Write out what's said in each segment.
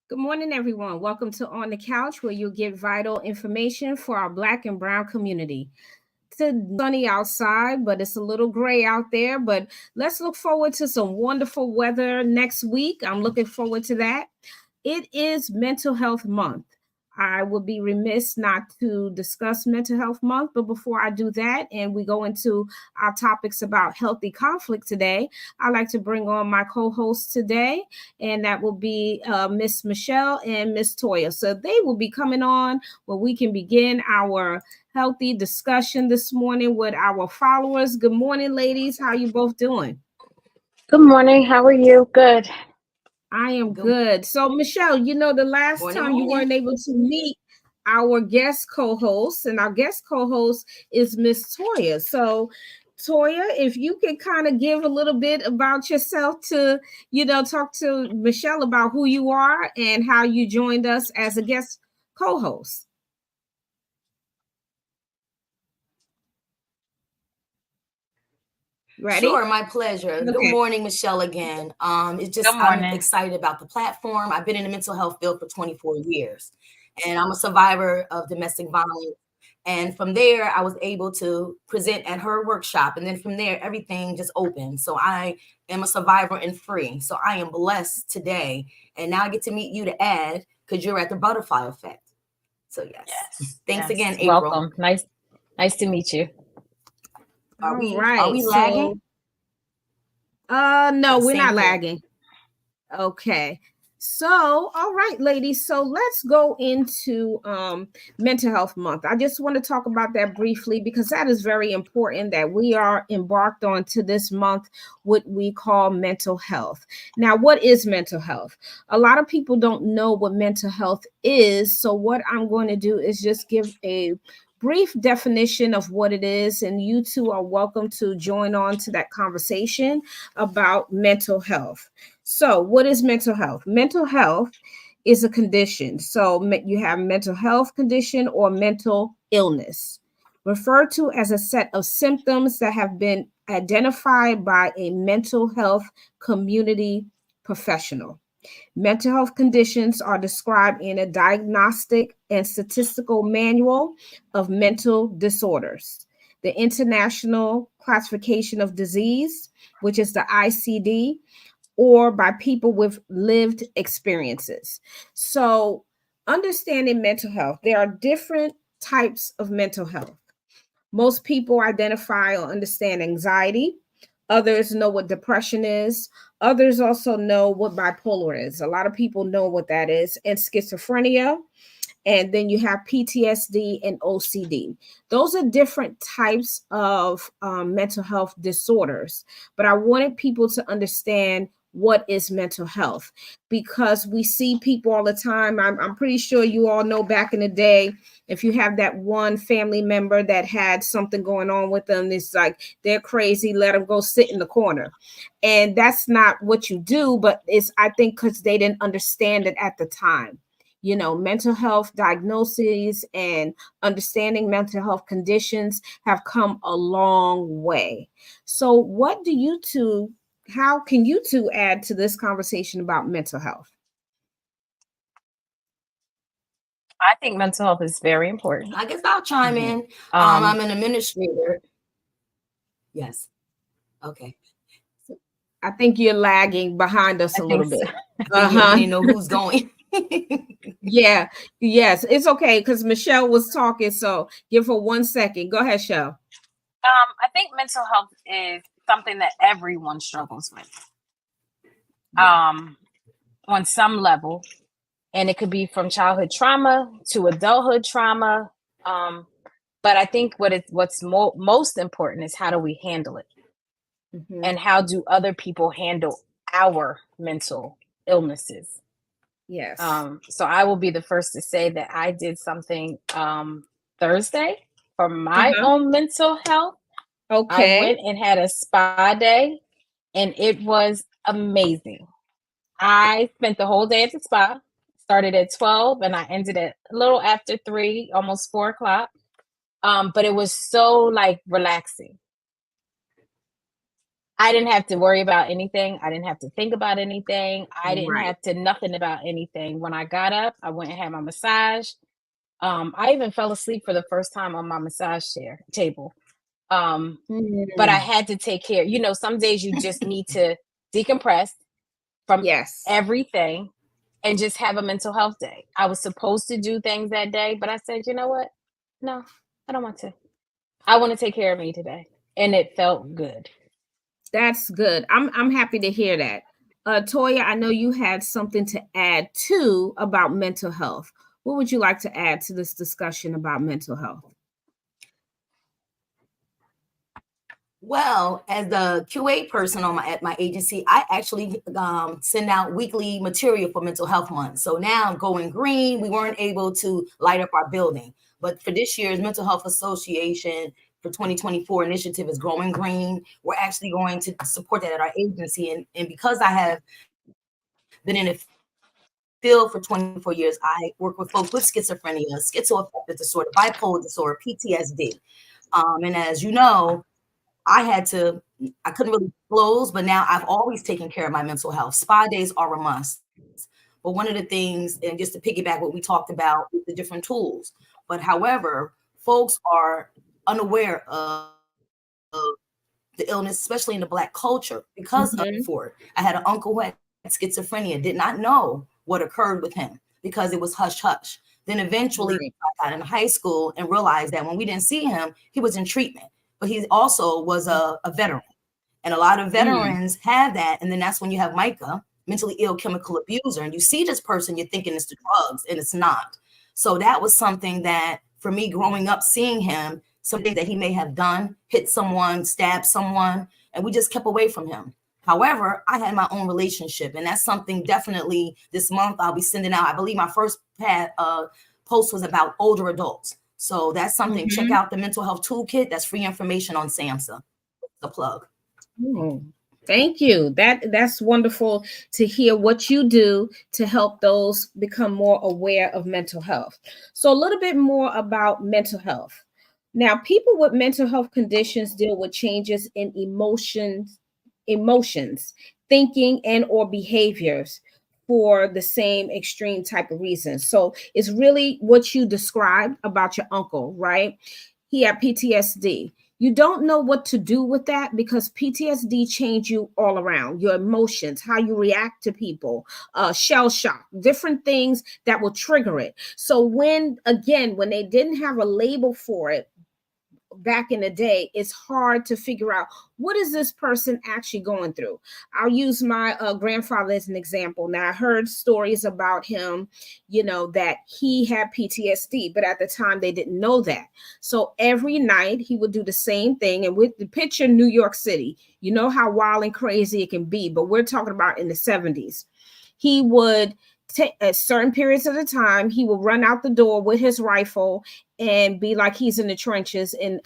Good morning, everyone. Welcome to On the Couch, where you'll get vital information for our Black and Brown community. It's sunny outside, but it's a little gray out there. But let's look forward to some wonderful weather next week. I'm looking forward to that. It is Mental Health Month. I would be remiss not to discuss Mental Health Month, but before I do that and we go into our topics about healthy conflict today, I'd like to bring on my co-hosts today, and that will be Miss Michelle and Miss Toya. So they will be coming on where we can begin our healthy discussion this morning with our followers. Good morning, ladies. How are you both doing? Good morning. How are you? Good. I am good. So, Michelle, the last time you weren't able to meet our guest co-host, and our guest co-host is Miss Toya. So, Toya, if you could kind of give a little bit about yourself to, talk to Michelle about who you are and how you joined us as a guest co-host. Ready? Sure, my pleasure. Okay. Good morning, Michelle, again. I'm excited about the platform. I've been in the mental health field for 24 years, and I'm a survivor of domestic violence. And from there, I was able to present at her workshop. And then from there, everything just opened. So I am a survivor and free. So I am blessed today. And now I get to meet you to add, because you're at the butterfly effect. So yes. Thanks again, April. Welcome. Nice to meet you. Are we lagging? No, we're not lagging. Okay. So, all right, ladies. So let's go into Mental Health Month. I just want to talk about that briefly because that is very important that we are embarked on to this month, what we call mental health. Now, what is mental health? A lot of people don't know what mental health is. So what I'm going to do is just give a brief definition of what it is, and you two are welcome to join on to that conversation about mental health. So what is mental health? Mental health is a condition. So you have mental health condition or mental illness, referred to as a set of symptoms that have been identified by a mental health community professional. Mental health conditions are described in a diagnostic and statistical manual of mental disorders, the International Classification of Disease, which is the ICD, or by people with lived experiences. So, understanding mental health, there are different types of mental health. Most people identify or understand anxiety. Others know what depression is. Others also know what bipolar is. A lot of people know what that is, and schizophrenia. And then you have PTSD and OCD. Those are different types of mental health disorders. But I wanted people to understand what is mental health, because we see people all the time. I'm pretty sure you all know back in the day, if you have that one family member that had something going on with them, it's like they're crazy, let them go sit in the corner. And that's not what you do, but it's, I think, because they didn't understand it at the time. Mental health diagnoses and understanding mental health conditions have come a long way. So what do you two, how can you two add to this conversation about mental health? I think mental health is very important. I guess I'll chime in. I'm an administrator. Yes. Okay. I think you're lagging behind us a little bit. I didn't know who's going. Yeah. Yes. It's okay because Michelle was talking. So give her 1 second. Go ahead, Shell. I think mental health is something that everyone struggles with on some level. And it could be from childhood trauma to adulthood trauma. But I think what's most important is how do we handle it? Mm-hmm. And how do other people handle our mental illnesses? Yes. So I will be the first to say that I did something Thursday for my own mental health. Okay. I went and had a spa day, and it was amazing. I spent the whole day at the spa. Started at 12 and I ended at a little after 3, almost 4 o'clock. But it was so like relaxing. I didn't have to worry about anything. I didn't have to think about anything. I didn't Right. have to nothing about anything. When I got up, I went and had my massage. I even fell asleep for the first time on my massage table. But I had to take care. You know, some days you just need to decompress from Yes. everything and just have a mental health day. I was supposed to do things that day, but I said, you know what? No, I don't want to. I want to take care of me today. And it felt good. That's good. I'm happy to hear that. Toya, I know you had something to add too about mental health. What would you like to add to this discussion about mental health? Well, as the QA person at my agency, I actually send out weekly material for Mental Health Month. So now going green, we weren't able to light up our building. But for this year's Mental Health Association for 2024 initiative is Growing Green. We're actually going to support that at our agency. And because I have been in the field for 24 years, I work with folks with schizophrenia, schizoaffective disorder, bipolar disorder, PTSD. And as you know, I couldn't really disclose, but now I've always taken care of my mental health. Spa days are a must. But one of the things, and just to piggyback what we talked about, is the different tools. But however, folks are unaware of the illness, especially in the Black culture, because of before. I had an uncle who had schizophrenia, did not know what occurred with him because it was hush hush. Then eventually I got into high school and realized that when we didn't see him, he was in treatment. But he also was a veteran. And a lot of veterans have that. And then that's when you have Micah, mentally ill chemical abuser. And you see this person, you're thinking it's the drugs, and it's not. So that was something that, for me growing up, seeing him, something that he may have done, hit someone, stabbed someone, and we just kept away from him. However, I had my own relationship, and that's something definitely this month I'll be sending out. I believe my first post was about older adults. So that's something. Check out the mental health toolkit. That's free information on SAMHSA. The plug. Thank you. That's wonderful to hear what you do to help those become more aware of mental health. So a little bit more about mental health. Now, people with mental health conditions deal with changes in emotions, thinking, and or behaviors for the same extreme type of reasons. So it's really what you described about your uncle, right? He had PTSD. You don't know what to do with that because PTSD change you all around, your emotions, how you react to people, shell shock, different things that will trigger it. So when they didn't have a label for it back in the day, it's hard to figure out what is this person actually going through. I'll use my grandfather as an example. Now, I heard stories about him, that he had PTSD, but at the time they didn't know that. So every night he would do the same thing. And with the picture New York City, you know how wild and crazy it can be, but we're talking about in the 70s. He would at certain periods of the time, he will run out the door with his rifle and be like he's in the trenches in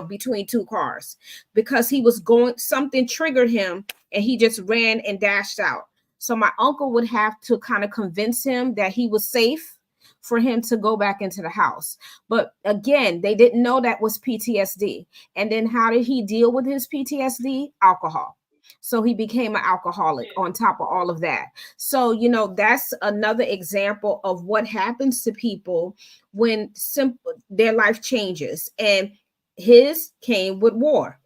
between two cars, because he was something triggered him and he just ran and dashed out. So my uncle would have to kind of convince him that he was safe for him to go back into the house. But again, they didn't know that was PTSD. And then how did he deal with his PTSD? Alcohol. So he became an alcoholic on top of all of that. So, that's another example of what happens to people when their life changes. And his came with war,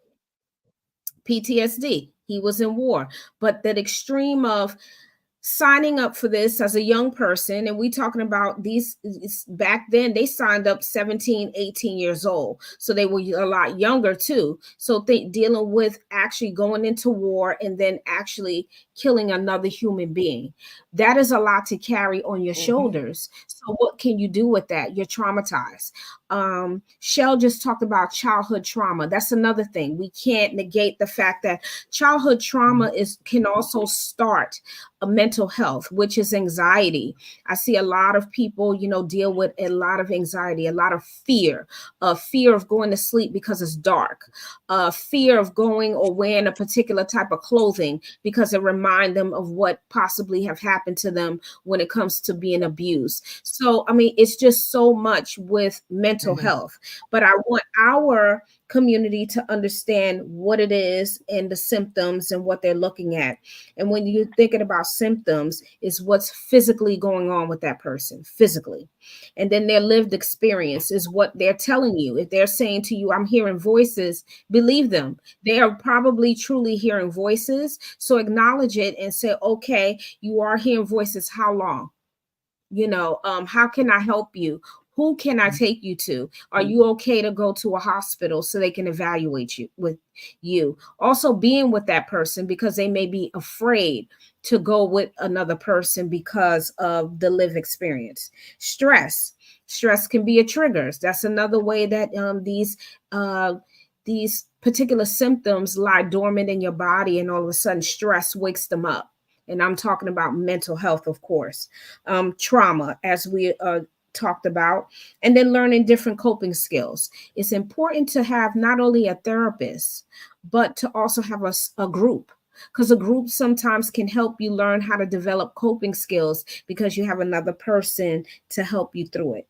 PTSD. He was in war. But that extreme of signing up for this as a young person, and we talking about these back then, they signed up 17, 18 years old, so they were a lot younger too. So dealing with actually going into war and then actually killing another human being, that is a lot to carry on your shoulders. So what can you do with that? You're traumatized. Shell just talked about childhood trauma. That's another thing. We can't negate the fact that childhood trauma can also start a mental health, which is anxiety. I see a lot of people, deal with a lot of anxiety, a lot of fear of going to sleep because it's dark, fear of going or wearing a particular type of clothing because it reminds them of what possibly have happened to them when it comes to being abused. So, I mean, it's just so much with mental mental health, but I want our community to understand what it is and the symptoms and what they're looking at. And when you're thinking about symptoms, is what's physically going on with that person physically. And then their lived experience is what they're telling you. If they're saying to you, I'm hearing voices, believe them. They are probably truly hearing voices. So acknowledge it and say, okay, you are hearing voices. How long? How can I help you? Who can I take you to? Are you okay to go to a hospital so they can evaluate you with you? Also being with that person because they may be afraid to go with another person because of the lived experience. Stress can be a trigger. That's another way that these particular symptoms lie dormant in your body, and all of a sudden stress wakes them up. And I'm talking about mental health, of course. Trauma, as we talked about, and then learning different coping skills. It's important to have not only a therapist, but to also have a group, because a group sometimes can help you learn how to develop coping skills because you have another person to help you through it.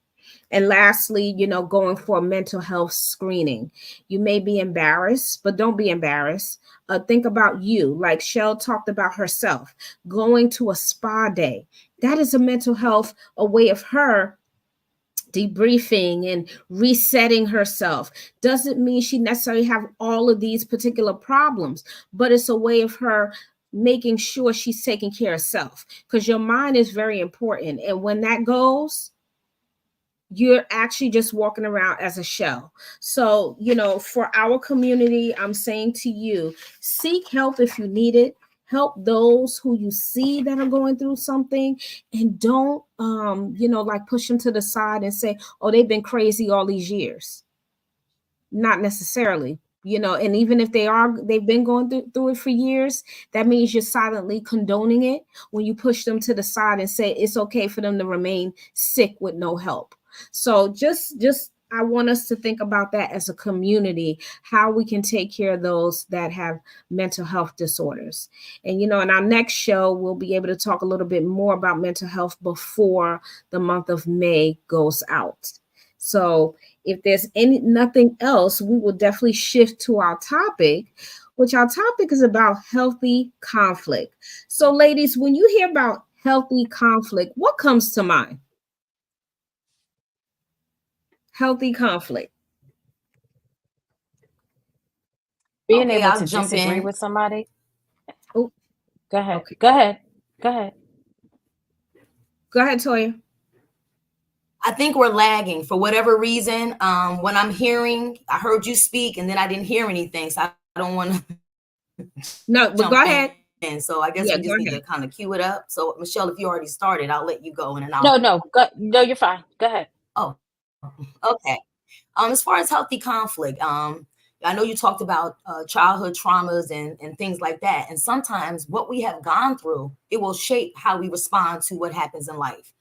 And lastly, going for a mental health screening. You may be embarrassed, but don't be embarrassed. Think about you, like Shell talked about herself, going to a spa day. That is a mental health, a way of her debriefing and resetting herself. Doesn't mean she necessarily have all of these particular problems, but it's a way of her making sure she's taking care of herself, because your mind is very important. And when that goes, you're actually just walking around as a shell. So, for our community, I'm saying to you, seek help if you need it. Help those who you see that are going through something, and don't, like push them to the side and say, oh, they've been crazy all these years. Not necessarily. And even if they've been going through it for years, that means you're silently condoning it when you push them to the side and say it's okay for them to remain sick with no help. So just I want us to think about that as a community, how we can take care of those that have mental health disorders. And in our next show, we'll be able to talk a little bit more about mental health before the month of May goes out. So if there's nothing else, we will definitely shift to our topic, which our topic is about healthy conflict. So ladies, when you hear about healthy conflict, what comes to mind? Healthy conflict. Being able to disagree with somebody. Oh, go ahead. Okay. Go ahead. Go ahead, Toya. I think we're lagging for whatever reason. When I'm hearing, I heard you speak and then I didn't hear anything. So I don't want to. No, but go ahead. And so I guess we just need to kind of cue it up. So Michelle, if you already started, I'll let you go. And then I'll. No, you're fine. Go ahead. Oh, okay. As far as healthy conflict, I know you talked about childhood traumas and things like that. And sometimes what we have gone through, it will shape how we respond to what happens in life.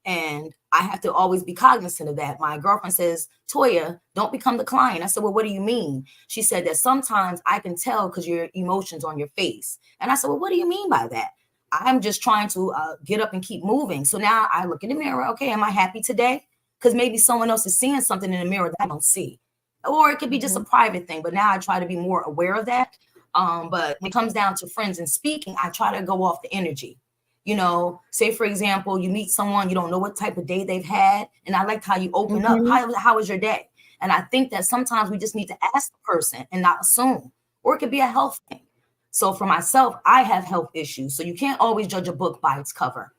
And I have to always be cognizant of that. My girlfriend says, Toya, don't become the client. I said, well, what do you mean? She said that sometimes I can tell because your emotions on your face. And I said, well, what do you mean by that? I'm just trying to get up and keep moving. So now I look in the mirror. Okay, am I happy today? Because maybe someone else is seeing something in the mirror that I don't see. Or it could be just a private thing. But now I try to be more aware of that. But when it comes down to friends and speaking, I try to go off the energy. Say, for example, you meet someone, you don't know what type of day they've had. And I liked how you open up. How was your day? And I think that sometimes we just need to ask the person and not assume. Or it could be a health thing. So for myself, I have health issues. So you can't always judge a book by its cover.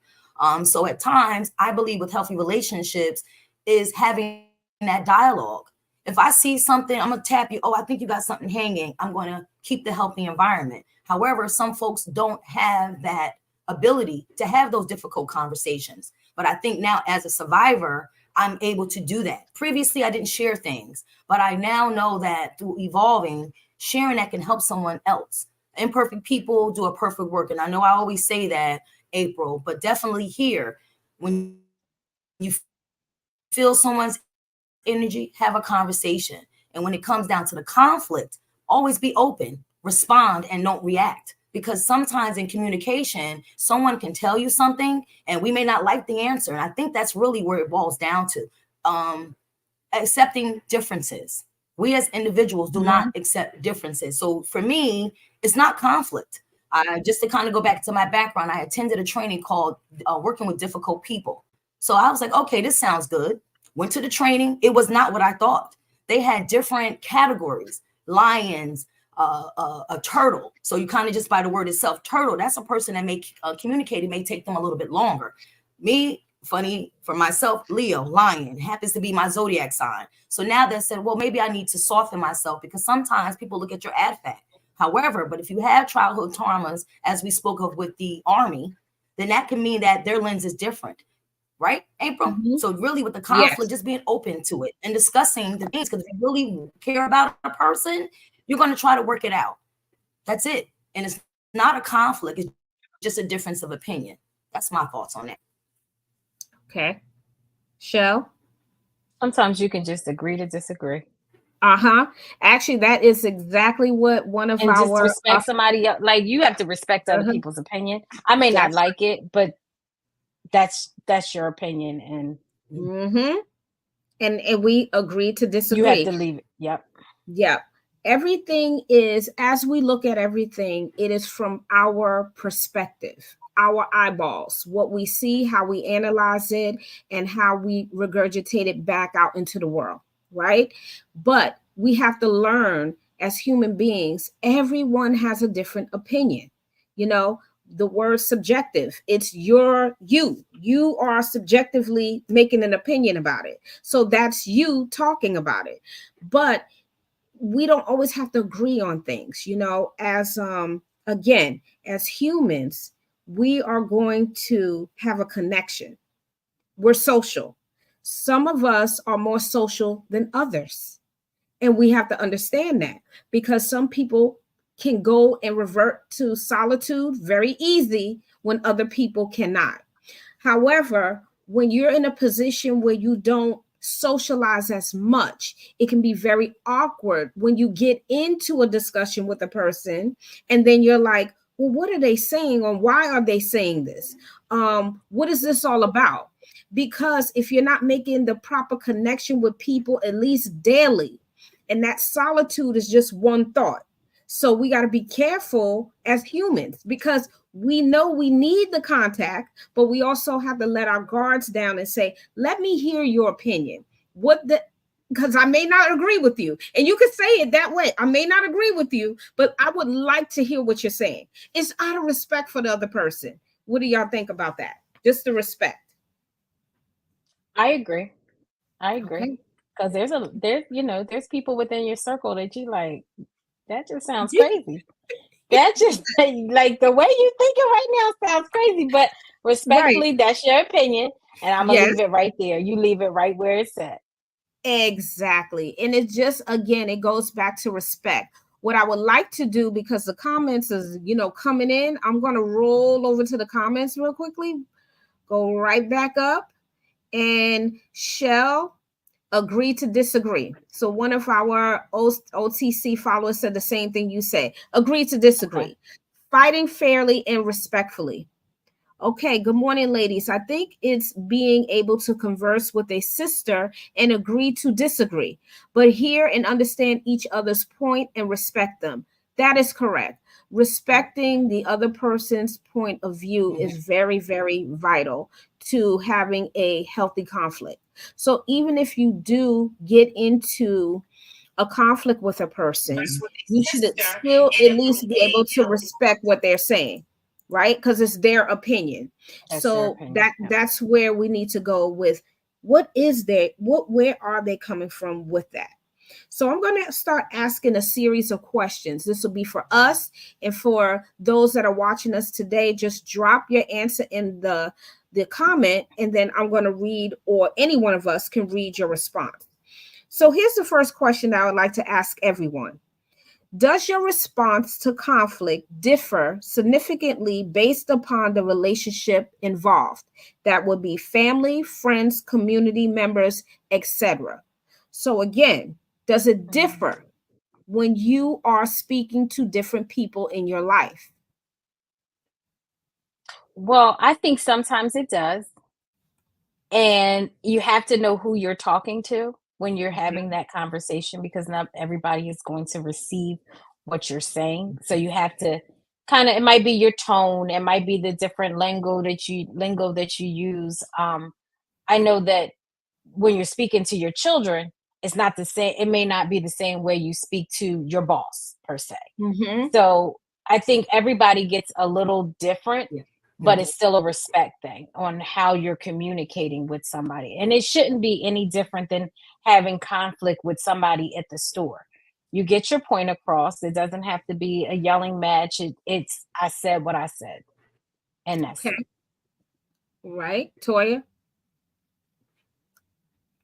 So at times, I believe with healthy relationships is having that dialogue. If I see something, I'm going to tap you. Oh, I think you got something hanging. I'm going to keep the healthy environment. However, some folks don't have that ability to have those difficult conversations. But I think now as a survivor, I'm able to do that. Previously, I didn't share things, but I now know that through evolving, sharing that can help someone else. Imperfect people do a perfect work. And I know I always say that, April, but definitely here, when you feel someone's energy, have a conversation. And when it comes down to the conflict, always be open, respond, and don't react. Because sometimes in communication, someone can tell you something and we may not like the answer. And I think that's really where it boils down to. accepting differences. We as individuals do not accept differences. So for me, it's not conflict. Just to kind of go back to my background, I attended a training called Working with Difficult People. So I was like, okay, this sounds good. Went to the training. It was not what I thought. They had different categories: lions, a turtle. So you kind of just by the word itself, turtle, that's a person that may communicate. It may take them a little bit longer. Me, funny for myself, Leo, lion, happens to be my zodiac sign. So now they said, well, maybe I need to soften myself, because sometimes people look at your ADFAT. However, but if you have childhood traumas, as we spoke of with the Army, then that can mean that their lens is different. Right, April? So really with the conflict, just being open to it and discussing the things, because if you really care about a person, you're going to try to work it out. That's it. And it's not a conflict. It's just a difference of opinion. That's my thoughts on that. Okay. Shell? Sometimes you can just agree to disagree. Actually, that is exactly what one of and our just respect somebody else. Like, you have to respect other people's opinion. I may not like it, but that's your opinion, and we agree to disagree. You have to leave it. Yep. Everything is, as we look at everything, it is from our perspective, our eyeballs, what we see, how we analyze it, and how we regurgitate it back out into the world, right? But we have to learn, as human beings, everyone has a different opinion. You know, the word subjective, it's you are subjectively making an opinion about it. So that's you talking about it. But we don't always have to agree on things, you know, as again, as humans, we are going to have a connection. We're social. Some of us are more social than others. And we have to understand that, because some people can go and revert to solitude very easy when other people cannot. However, when you're in a position where you don't socialize as much, it can be very awkward when you get into a discussion with a person and then you're like, well, what are they saying, or why are they saying this? What is this all about? Because if you're not making the proper connection with people at least daily, and that solitude is just one thought. So we got to be careful as humans, because we know we need the contact, but we also have to let our guards down and say, let me hear your opinion. Because I may not agree with you. And you can say it that way. I may not agree with you, but I would like to hear what you're saying. It's out of respect for the other person. What do y'all think about that? Just the respect. I agree. Okay. Because there's people within your circle that you like, that just sounds crazy. That just like the way you think it right now sounds crazy, but respectfully, that's your opinion, and I'm gonna leave it right there. You leave it right where it's at. Exactly. And it just, again, it goes back to respect. What I would like to do, because the comments is, coming in, I'm going to roll over to the comments real quickly, go right back up, and Shell, agree to disagree. So one of our OTC followers said the same thing you say. Agree to disagree. Okay. Fighting fairly and respectfully. Okay, good morning, ladies. I think it's being able to converse with a sister and agree to disagree, but hear and understand each other's point and respect them. That is correct. Respecting the other person's point of view is very, very vital to having a healthy conflict. So even if you do get into a conflict with a person, you should still at least be able to respect what they're saying, right? Because it's their opinion. That's where we need to go with where are they coming from with that? So I'm going to start asking a series of questions. This will be for us, and for those that are watching us today, just drop your answer in the comment, and then I'm going to read, or any one of us can read your response. So here's the first question I would like to ask everyone. Does your response to conflict differ significantly based upon the relationship involved? That would be family, friends, community members, etc. So again, does it differ when you are speaking to different people in your life? Well, I think sometimes it does. And you have to know who you're talking to. when you're having that conversation, because not everybody is going to receive what you're saying. So you have to kind of, it might be your tone, it might be the different lingo that you use. I know that when you're speaking to your children, it's not the same. It may not be the same way you speak to your boss per se. Mm-hmm. So I think everybody gets a little different, but it's still a respect thing on how you're communicating with somebody. And it shouldn't be any different than having conflict with somebody at the store. You get your point across. It doesn't have to be a yelling match. It's I said what I said, and that's Okay. it. Right, Toya?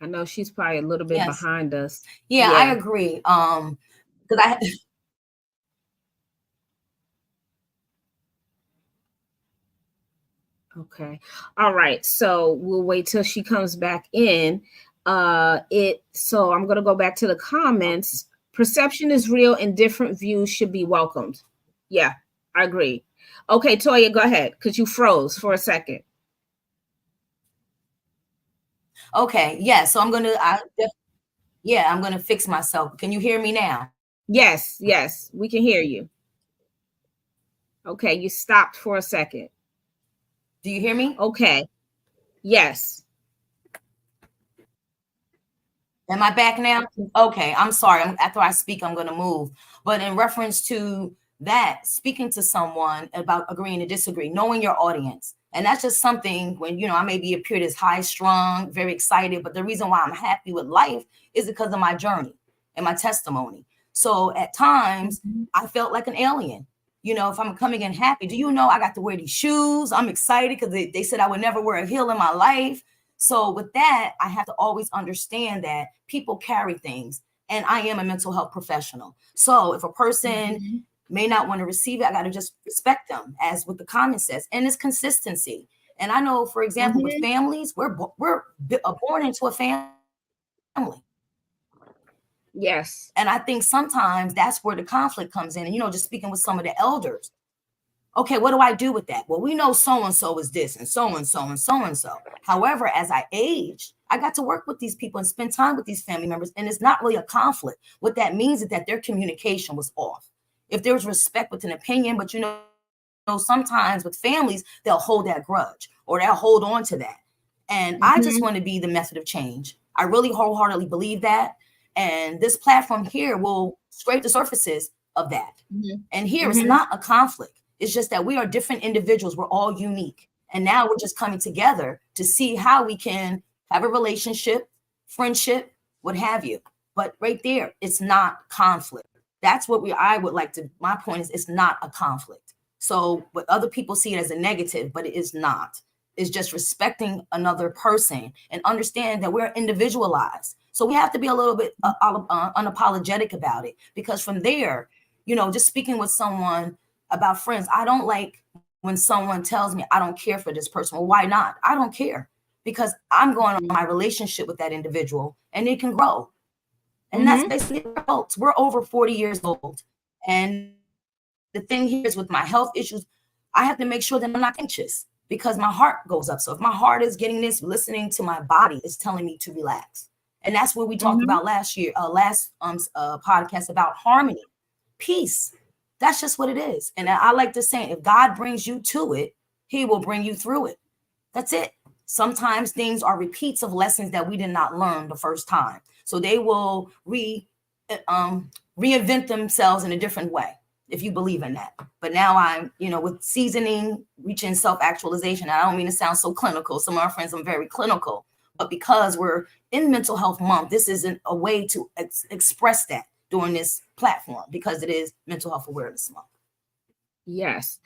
I know she's probably a little bit behind us. Yeah, I agree. Because I Okay. All right. So we'll wait till she comes back in. So I'm gonna go back to the comments. Perception is real and different views should be welcomed. Yeah, I agree. Okay, Toya, go ahead, because you froze for a second. Okay, yeah. So I'm gonna fix myself. Can you hear me now? Yes, we can hear you. Okay, you stopped for a second. Do you hear me? Okay. Yes. Am I back now? Okay, I'm sorry. After I speak, I'm going to move. But in reference to that, speaking to someone about agreeing to disagree, knowing your audience. And that's just something when, I may be appeared as high strung, very excited. But the reason why I'm happy with life is because of my journey and my testimony. So at times, I felt like an alien. If I'm coming in happy, do you know I got to wear these shoes? I'm excited because they said I would never wear a heel in my life. So with that, I have to always understand that people carry things, and I am a mental health professional. So if a person may not want to receive it, I got to just respect them, as what the comment says, and it's consistency. And I know, for example, with families, we're born into a family. Yes. And I think sometimes that's where the conflict comes in. And, just speaking with some of the elders, okay, what do I do with that? Well, we know so-and-so is this and so-and-so and so-and-so. However, as I aged, I got to work with these people and spend time with these family members. And it's not really a conflict. What that means is that their communication was off. If there was respect with an opinion, but sometimes with families, they'll hold that grudge or they'll hold on to that. And I just want to be the method of change. I really wholeheartedly believe that. And this platform here will scrape the surfaces of that. And here it's not a conflict. It's just that we are different individuals. We're all unique. And now we're just coming together to see how we can have a relationship, friendship, what have you. But right there, it's not conflict. That's what I would like to, my point is it's not a conflict. So what other people see it as a negative, but it is not. It's just respecting another person and understand that we're individualized. So we have to be a little bit unapologetic about it, because from there, just speaking with someone about friends, I don't like when someone tells me I don't care for this person. Well, why not? I don't care, because I'm going on my relationship with that individual and it can grow. And that's basically adults. We're over 40 years old. And the thing here is with my health issues, I have to make sure that I'm not anxious because my heart goes up. So if my heart is getting this, listening to my body is telling me to relax. And that's what we talked about last podcast about harmony, peace. That's just what it is. And I like to say, if God brings you to it, he will bring you through it. That's it. Sometimes things are repeats of lessons that we did not learn the first time. So they will reinvent themselves in a different way, if you believe in that. But now I'm, with seasoning, reaching self-actualization. I don't mean to sound so clinical. Some of our friends are very clinical. But because we're in Mental Health Month, this isn't a way to express that during this platform, because it is Mental Health Awareness Month. Yes.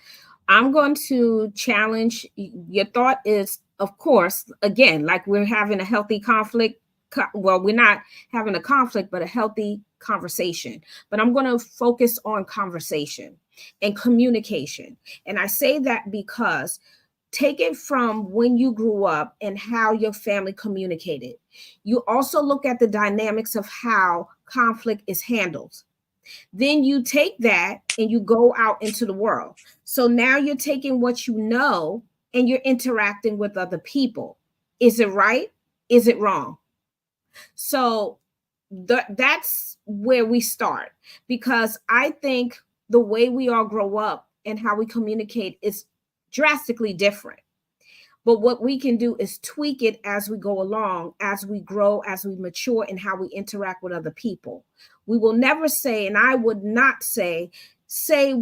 I'm going to challenge your thought is, of course, again, like we're having a healthy conflict. Well, we're not having a conflict, but a healthy conversation. But I'm going to focus on conversation and communication. And I say that because take it from when you grew up and how your family communicated. You also look at the dynamics of how conflict is handled. Then you take that and you go out into the world. So now you're taking what you know and you're interacting with other people. Is it right? Is it wrong? So that's where we start, because I think the way we all grow up and how we communicate is drastically different. But what we can do is tweak it as we go along, as we grow, as we mature, and how we interact with other people. We will never say, and I would not say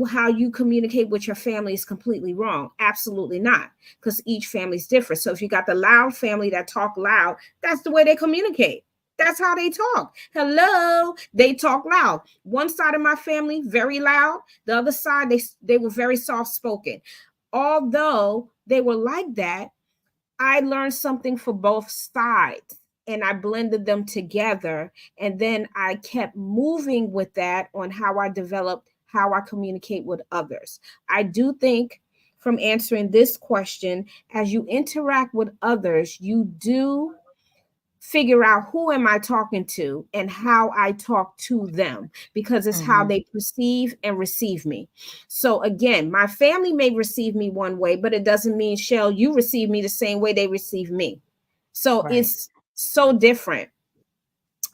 how you communicate with your family is completely wrong. Absolutely not, because each family is different. So if you got the loud family that talk loud, that's the way they communicate. That's how they talk. Hello, they talk loud. One side of my family, very loud. The other side, they were very soft spoken. Although they were like that, I learned something for both sides and I blended them together. And then I kept moving with that on how I developed how I communicate with others. I do think, from answering this question, as you interact with others, you do figure out who am I talking to and how I talk to them, because it's how they perceive and receive me. So again, my family may receive me one way, but it doesn't mean, Shell, you receive me the same way they receive me. So it's so different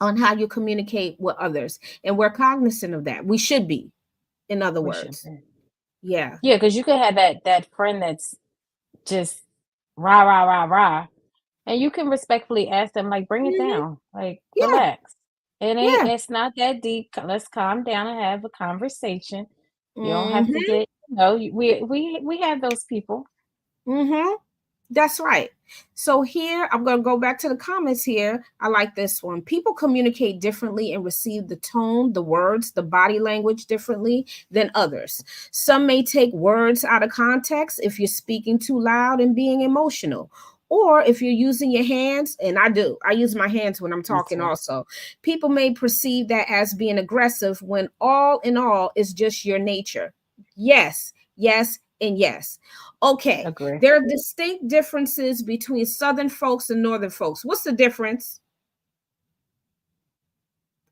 on how you communicate with others. And we're cognizant of that. We should be, in other words. Yeah. Yeah, because you could have that friend that's just rah, rah, rah, rah. And you can respectfully ask them, like, bring it down, like, relax. It's not that deep. Let's calm down and have a conversation. You don't have to get, we have those people. That's right. So here, I'm going to go back to the comments here. I like this one. People communicate differently and receive the tone, the words, the body language differently than others. Some may take words out of context if you're speaking too loud and being emotional. Or if you're using your hands, and I use my hands when I'm talking also. People may perceive that as being aggressive when all in all is just your nature. Yes, yes, and yes. Okay, there are distinct differences between Southern folks and Northern folks. What's the difference?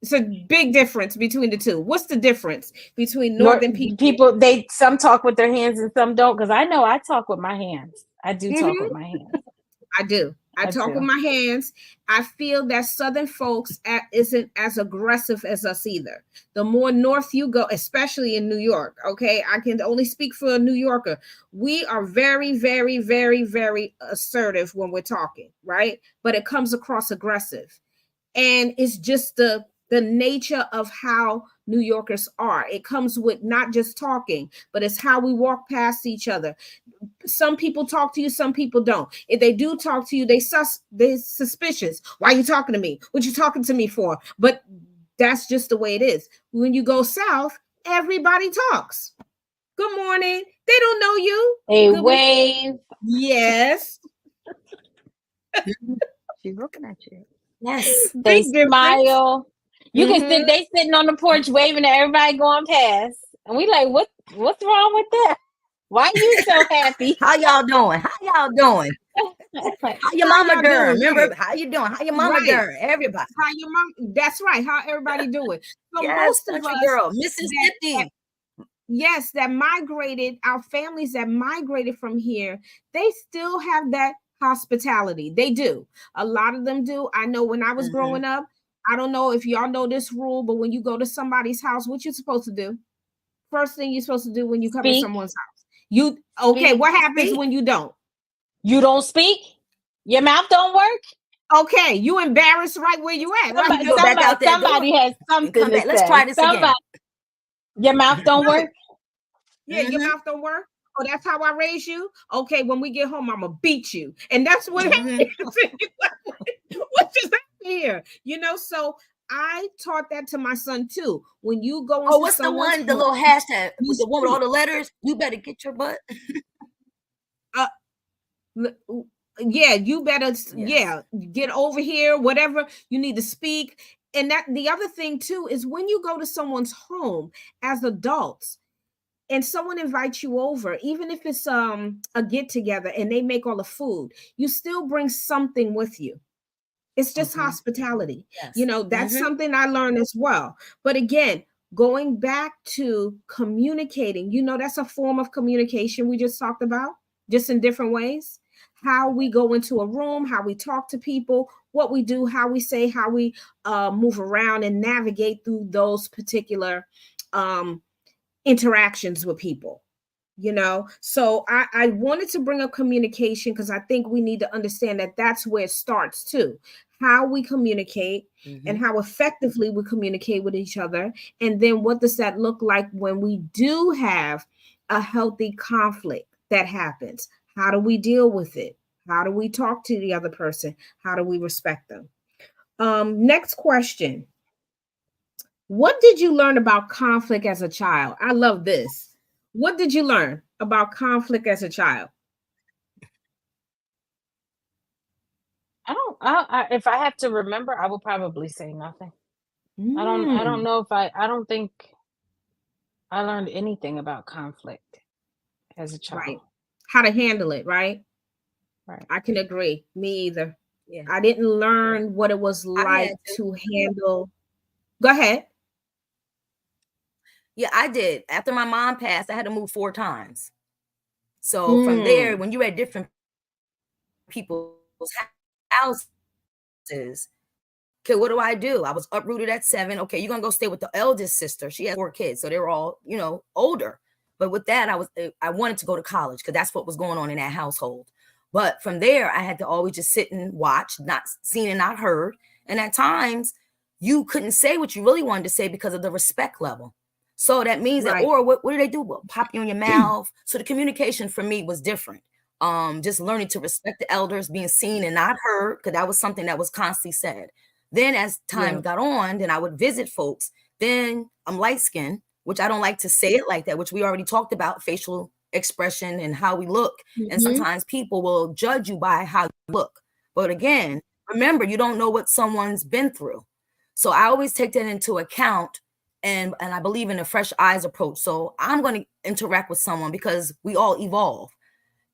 It's a big difference between the two. What's the difference between Northern people? Some talk with their hands and some don't, because I know I talk with my hands. I do talk with my hands. I do. I talk with my hands. I feel that Southern folks isn't as aggressive as us either. The more north you go, especially in New York, okay, I can only speak for a New Yorker. We are very, very, very, very assertive when we're talking, right? But it comes across aggressive. And it's just the nature of how New Yorkers are. It comes with not just talking, but it's how we walk past each other. Some people talk to you, some people don't. If they do talk to you, they're suspicious. Why are you talking to me? What you talking to me for? But that's just the way it is. When you go south, everybody talks. Good morning. They don't know you. They wave. Yes. She's looking at you. Yes. They smile. You can sit. They sitting on the porch waving at everybody going past, and we like, what's wrong with that? Why are you so happy? How y'all doing? How y'all doing? How your mama doing? Remember, how you doing? How your mama doing? Everybody. How your mom? That's right. How everybody doing? So yes, most of us, girl, Mississippi. Yes, that migrated. Our families that migrated from here, they still have that hospitality. They do. A lot of them do. I know when I was growing up. I don't know if y'all know this rule, but when you go to somebody's house, what you supposed to do? First thing you're supposed to do when you come to someone's house. What happens when you don't? You don't speak? Your mouth don't work? Okay, you embarrassed right where you at. Somebody has something to say. Let's try this again. Your mouth don't work? Yeah, your mouth don't work? Oh, that's how I raise you? Okay, when we get home, I'm going to beat you. And that's what happens. What just happened here? So I taught that to my son too. When you go into what's the little hashtag? The one with all the letters? You better get your butt. Yeah, you better get over here, whatever you need to speak. And that the other thing too is when you go to someone's home as adults and someone invites you over, even if it's a get together and they make all the food, you still bring something with you. It's just hospitality. Yes. That's something I learned as well. But again, going back to communicating, that's a form of communication we just talked about, just in different ways. how we go into a room, how we talk to people, what we do, how we say, how we move around and navigate through those particular interactions with people. So I wanted to bring up communication because I think we need to understand that that's where it starts too. How we communicate and how effectively we communicate with each other. And then what does that look like when we do have a healthy conflict that happens? How do we deal with it? How do we talk to the other person? How do we respect them? Next question. What did you learn about conflict as a child? I love this. What did you learn about conflict as a child? If I have to remember, I will probably say nothing. I don't know if I don't think I learned anything about conflict as a child. Right. How to handle it, right? Right. I can agree. Me either. Yeah. I didn't learn what it was like to handle. Go ahead. Yeah, I did. After my mom passed, I had to move 4 times. So from there, when you're at different people's houses, okay, what do? I was uprooted at 7. Okay, you're gonna go stay with the eldest sister. She has 4 kids, so they were all, older. But with that, I wanted to go to college because that's what was going on in that household. But from there, I had to always just sit and watch, not seen and not heard. And at times, you couldn't say what you really wanted to say because of the respect level. So that means that, or what do they do? Well, pop you in your mouth. So the communication for me was different. Just learning to respect the elders, being seen and not heard, because that was something that was constantly said. Then as time got on, then I would visit folks. Then I'm light skinned, which I don't like to say it like that, which we already talked about, facial expression and how we look. And sometimes people will judge you by how you look. But again, remember, you don't know what someone's been through. So I always take that into account. And I believe in a fresh eyes approach. So I'm going to interact with someone because we all evolve.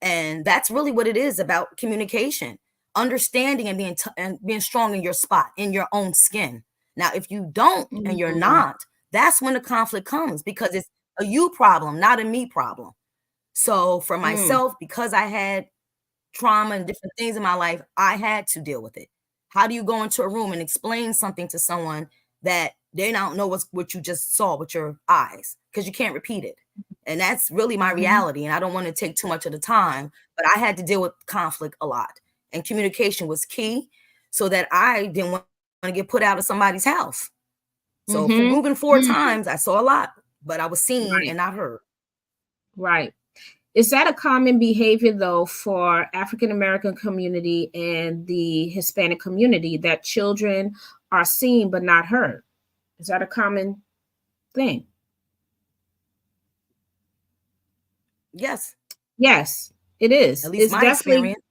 And that's really what it is about communication, understanding and being strong in your spot, in your own skin. Now, if you don't and you're not, that's when the conflict comes because it's a you problem, not a me problem. So for myself, because I had trauma and different things in my life, I had to deal with it. How do you go into a room and explain something to someone that they don't know what you just saw with your eyes because you can't repeat it? And that's really my reality. And I don't want to take too much of the time, but I had to deal with conflict a lot. And communication was key so that I didn't want to get put out of somebody's house. So for moving 4 times, I saw a lot, but I was seen and not heard. Right. Is that a common behavior, though, for African-American community and the Hispanic community, that children are seen but not heard? Is that a common thing? Yes. Yes, it is. At least it's my definitely experience.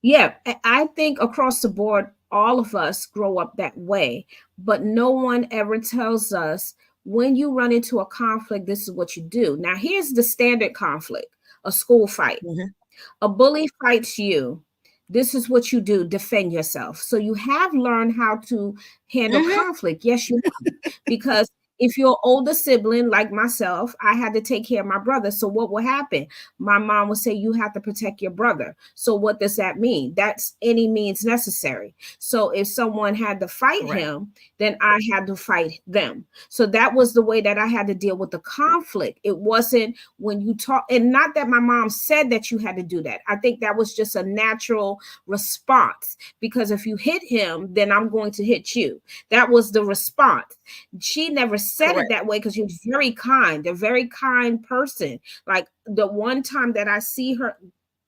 Yeah, I think across the board, all of us grow up that way, but no one ever tells us when you run into a conflict, this is what you do. Now, here's the standard conflict: a school fight. A bully fights you. This is what you do: defend yourself. So you have learned how to handle conflict. Yes, you have. Because if you're an older sibling like myself, I had to take care of my brother. So what will happen? My mom would say, you have to protect your brother. So what does that mean? That's any means necessary. So if someone had to fight him, then I had to fight them. So that was the way that I had to deal with the conflict. It wasn't when you talk, and not that my mom said that you had to do that. I think that was just a natural response, because if you hit him, then I'm going to hit you. That was the response. She never said it that way because she was very kind, a very kind person. Like the one time that I see her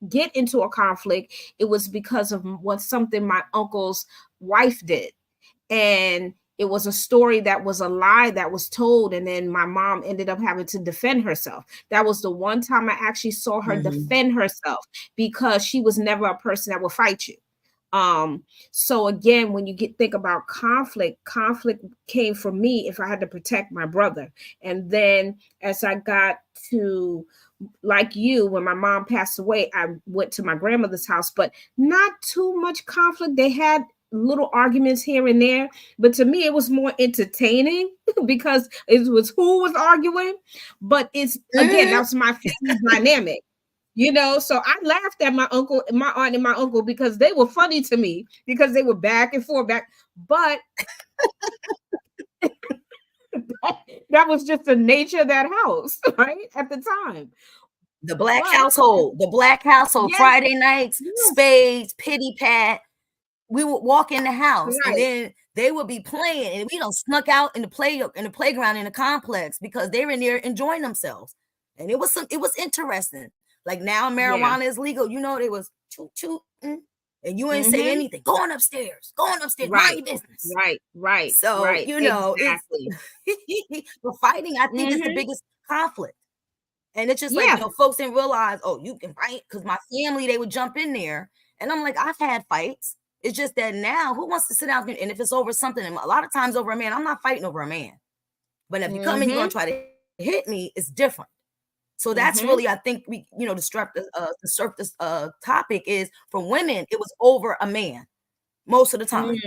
get into a conflict, it was because of something my uncle's wife did. And it was a story that was a lie that was told. And then my mom ended up having to defend herself. That was the one time I actually saw her defend herself, because she was never a person that would fight you. So again, when you think about conflict came from me if I had to protect my brother. And then as I got to, like you, when my mom passed away, I went to my grandmother's house, but not too much conflict. They had little arguments here and there, but to me it was more entertaining because it was who was arguing. But it's again, that was my family dynamic. You know, so I laughed at my uncle, my aunt, and my uncle because they were funny to me because they were back and forth, but that was just the nature of that house, right? At the time. The black But household, yes, Friday nights, yes, spades, pity pat. We would walk in the house and right. then they would be playing, and we don't snuck out in the playground in the complex because they were in there enjoying themselves. And it was interesting. Like now Yeah. marijuana is legal. You know, they was choo and you ain't say Mm-hmm. anything. Going upstairs, mind Right. your business. Right. So, you know, Exactly. it's the fighting, I think, is the Mm-hmm. biggest conflict. And it's just like, Yeah. folks didn't realize, oh, you can fight, because my family, they would jump in there. And I'm like, I've had fights. It's just that now, who wants to sit down? And if it's over something, and a lot of times over a man, I'm not fighting over a man. But if you come in, you're going to try to hit me, it's different. So that's really, I think, we, the surface topic is, for women, it was over a man most of the time.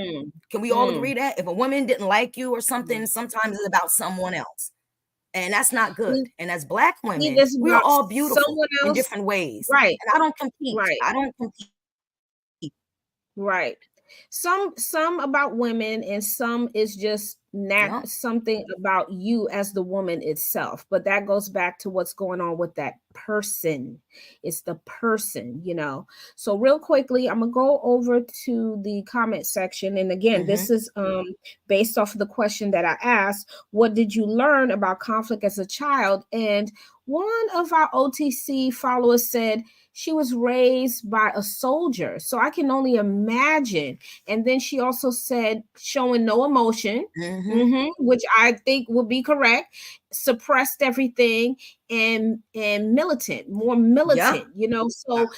Can we all agree that if a woman didn't like you or something, sometimes it's about someone else? And that's not good. And as Black women, we're all beautiful in different ways. Right. And I don't compete. Right. I don't compete. Right. Some about women, and some is just something about you as the woman itself. But that goes back to what's going on with that person. It's the person, So real quickly, I'm gonna go over to the comment section. And again, this is based off of the question that I asked. What did you learn about conflict as a child? And one of our OTC followers said she was raised by a soldier. So I can only imagine. And then she also said showing no emotion, which I think would be correct, suppressed everything, and more militant, So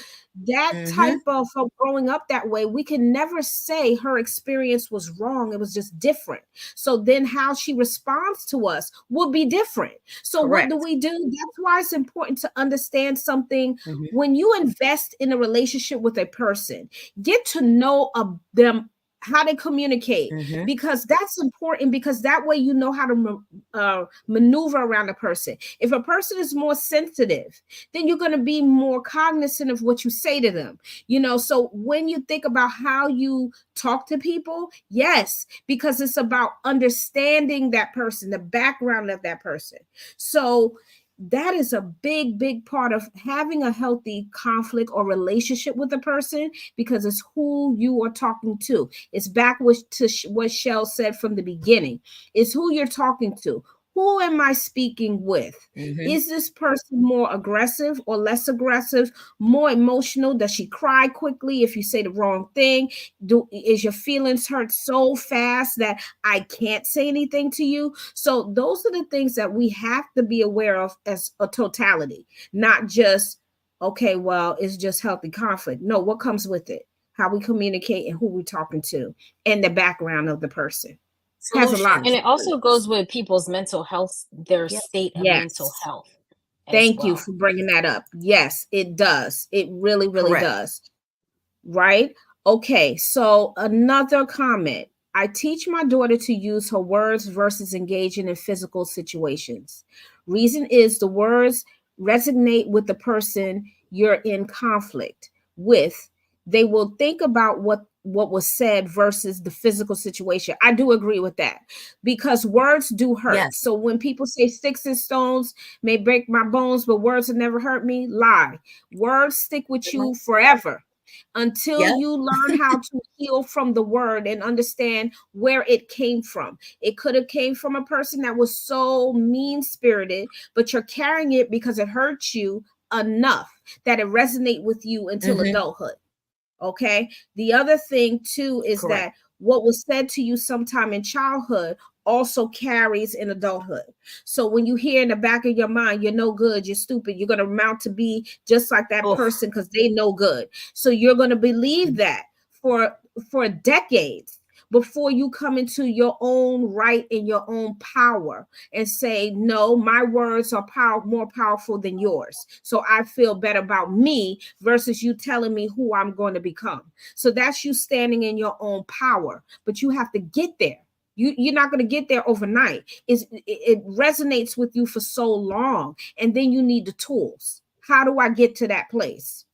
that type of growing up that way, we can never say her experience was wrong. It was just different. So then how she responds to us will be different. So what do we do? That's why it's important to understand something. When you invest in a relationship with a person, get to know them, how they communicate, because that's important, because that way you know how to maneuver around a person. If a person is more sensitive, then you're going to be more cognizant of what you say to them, So when you think about how you talk to people, yes, because it's about understanding that person, the background of that person. So that is a big part of having a healthy conflict or relationship with a person, because it's who you are talking to. It's back to what Shell said from the beginning. It's who you're talking to. Who am I speaking with? Is this person more aggressive or less aggressive, more emotional? Does she cry quickly if you say the wrong thing? Is your feelings hurt so fast that I can't say anything to you? So those are the things that we have to be aware of as a totality, not just, okay, well, it's just healthy conflict. No, what comes with it? How we communicate and who we're talking to and the background of the person. Has a lot. And it also goes with people's mental health, their state of mental health. Thank you for bringing that up. Yes, it does. It really does. Right? Okay, so another comment. I teach my daughter to use her words versus engaging in physical situations. Reason is the words resonate with the person you're in conflict with. They will think about what was said versus the physical situation. I do agree with that, because words do hurt. Yes. So when people say sticks and stones may break my bones, but words will never hurt me, lie. Words stick with you forever until you learn how to heal from the word and understand where it came from. It could have came from a person that was so mean-spirited, but you're carrying it because it hurts you enough that it resonates with you until adulthood. Okay. The other thing too is that what was said to you sometime in childhood also carries in adulthood. So when you hear in the back of your mind, you're no good, you're stupid, you're going to amount to be just like that person because they no good. So you're going to believe that for decades before you come into your own right and your own power and say, no, my words are more powerful than yours. So I feel better about me versus you telling me who I'm going to become. So that's you standing in your own power, but you have to get there. You're not going to get there overnight. It resonates with you for so long, and then you need the tools. How do I get to that place?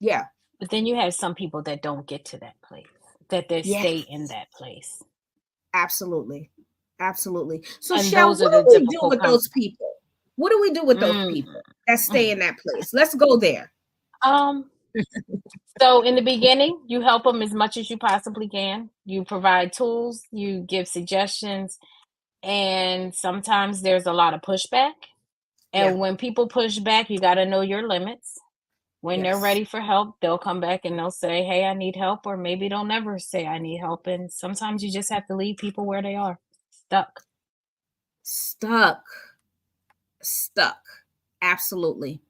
Yeah. But then you have some people that don't get to that place, that they stay in that place. Absolutely. Absolutely. So, And Shell, those are what the do we do difficult with those people? What do we do with those people that stay in that place? Let's go there. So in the beginning, you help them as much as you possibly can. You provide tools, you give suggestions, and sometimes there's a lot of pushback. And when people push back, you got to know your limits. When they're ready for help, they'll come back and they'll say, hey, I need help. Or maybe they'll never say, I need help. And sometimes you just have to leave people where they are, stuck. Stuck. Absolutely.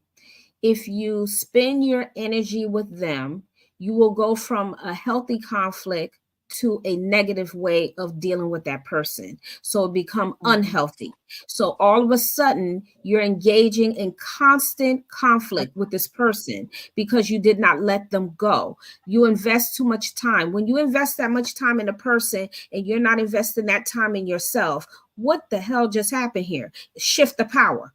If you spend your energy with them, you will go from a healthy conflict to a negative way of dealing with that person. So it become unhealthy. So all of a sudden you're engaging in constant conflict with this person because you did not let them go. You invest too much time. When you invest that much time in a person and you're not investing that time in yourself, what the hell just happened here? Shift the power.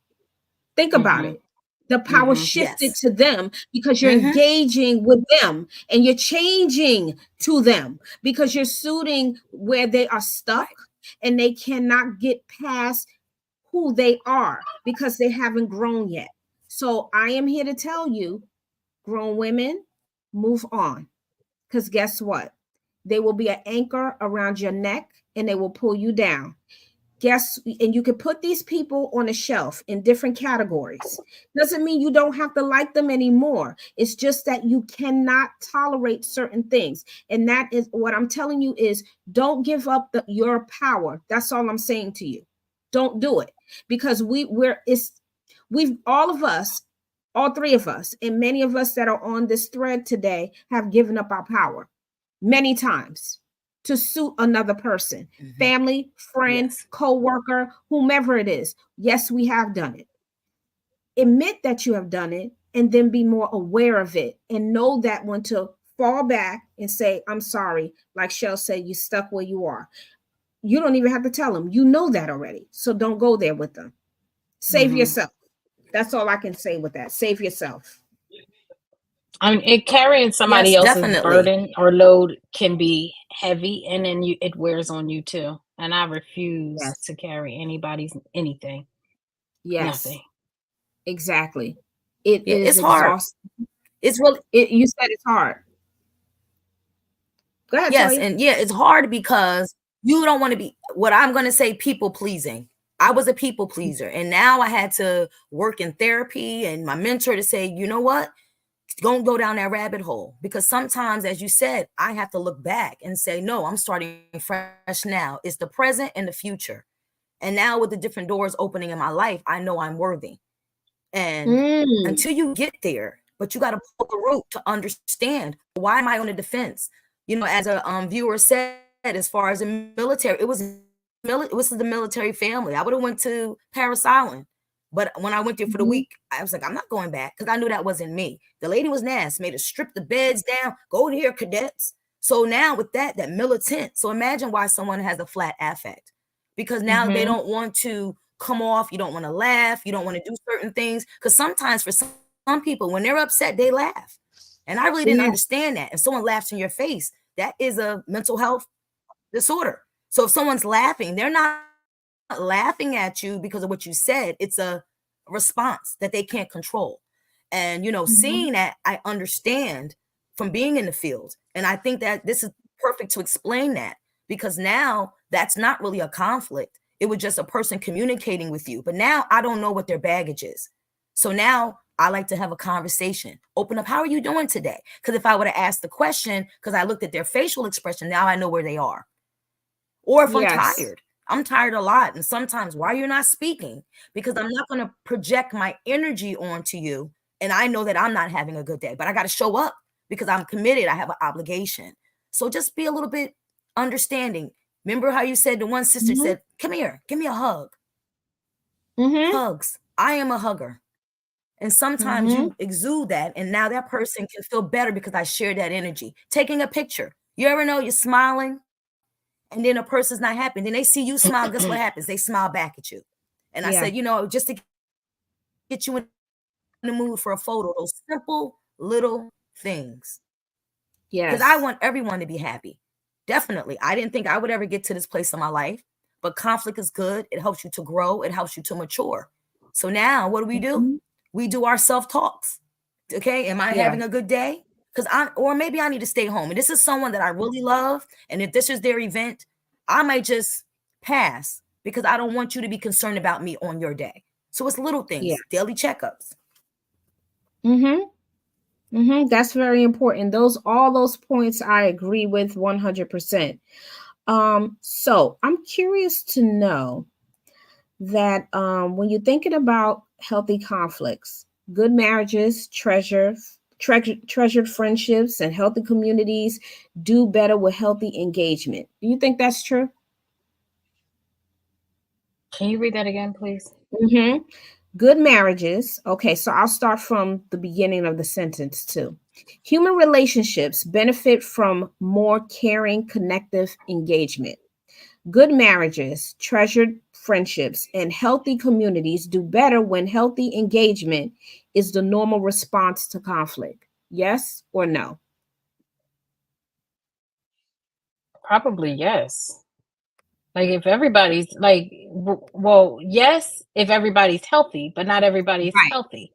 Think about it. The power shifted to them because you're engaging with them and you're changing to them because you're suiting where they are stuck and they cannot get past who they are because they haven't grown yet. So I am here to tell you, grown women, move on. Because guess what? They will be an anchor around your neck and they will pull you down. And you can put these people on a shelf in different categories. Doesn't mean you don't have to like them anymore. It's just that you cannot tolerate certain things. And that is what I'm telling you is don't give up your power. That's all I'm saying to you. Don't do it because we've all of us, all three of us, and many of us that are on this thread today have given up our power many times to suit another person, family, friend, co-worker, whomever it is. Yes, we have done it. Admit that you have done it and then be more aware of it and know that when to fall back and say, I'm sorry. Like Shell said, you stuck where you are. You don't even have to tell them. You know that already. So don't go there with them. Save yourself. That's all I can say with that. Save yourself. I mean, carrying somebody else's burden or load can be heavy, and then it wears on you too. And I refuse to carry anybody's anything. Yes, nothing. Exactly. It is it's exhausting. Hard. It's really. You said it's hard. Go ahead. Yes, and it's hard because you don't want to be what I'm going to say people pleasing. I was a people pleaser, and now I had to work in therapy and my mentor to say, you know what? Don't go down that rabbit hole because sometimes, as you said, I have to look back and say, no, I'm starting fresh now. It's the present and the future. And now with the different doors opening in my life, I know I'm worthy. And until you get there, but you got to pull the root to understand why am I on the defense? You know, as a viewer said, as far as the military, it was the military family. I would have went to Paris Island. But when I went there for the week, I was like, I'm not going back because I knew that wasn't me. The lady was nasty, made us strip the beds down, go to here, cadets. So now with that militant. So imagine why someone has a flat affect because now they don't want to come off. You don't want to laugh. You don't want to do certain things because sometimes for some people, when they're upset, they laugh. And I really didn't understand that. If someone laughs in your face, that is a mental health disorder. So if someone's laughing, they're not laughing at you because of what you said. It's a response that they can't control. And, you know, seeing that, I understand from being in the field. And I think that this is perfect to explain that because now that's not really a conflict. It was just a person communicating with you. But now I don't know what their baggage is. So now I like to have a conversation, open up. How are you doing today? Because if I would have asked the question, because I looked at their facial expression, now I know where they are. Or if I'm tired a lot. And sometimes why you're not speaking? Because I'm not going to project my energy onto you. And I know that I'm not having a good day, but I got to show up because I'm committed. I have an obligation. So just be a little bit understanding. Remember how you said the one sister said, come here, give me a hug. Hugs. I am a hugger. And sometimes you exude that. And now that person can feel better because I shared that energy. Taking a picture. You ever know you're smiling? And then a person's not happy. Then they see you smile. Guess what happens? They smile back at you. And I said, you know, just to get you in the mood for a photo, those simple little things. Yes. Because I want everyone to be happy. Definitely. I didn't think I would ever get to this place in my life, but conflict is good. It helps you to grow. It helps you to mature. So now what do? Mm-hmm. We do our self-talks. Okay. Am I having a good day? Or maybe I need to stay home. And this is someone that I really love. And if this is their event, I might just pass because I don't want you to be concerned about me on your day. So it's little things, daily checkups. That's very important. All those points I agree with 100%. So I'm curious to know that when you're thinking about healthy conflicts, good marriages, treasured friendships, and healthy communities do better with healthy engagement. Do you think that's true? Can you read that again, please? Good marriages. Okay, so I'll start from the beginning of the sentence too. Human relationships benefit from more caring, connective engagement. Good marriages, treasured friendships, and healthy communities do better when healthy engagement is the normal response to conflict. Yes or no? Probably yes. Like if everybody's like, well, yes, if everybody's healthy, but not everybody's Right. healthy.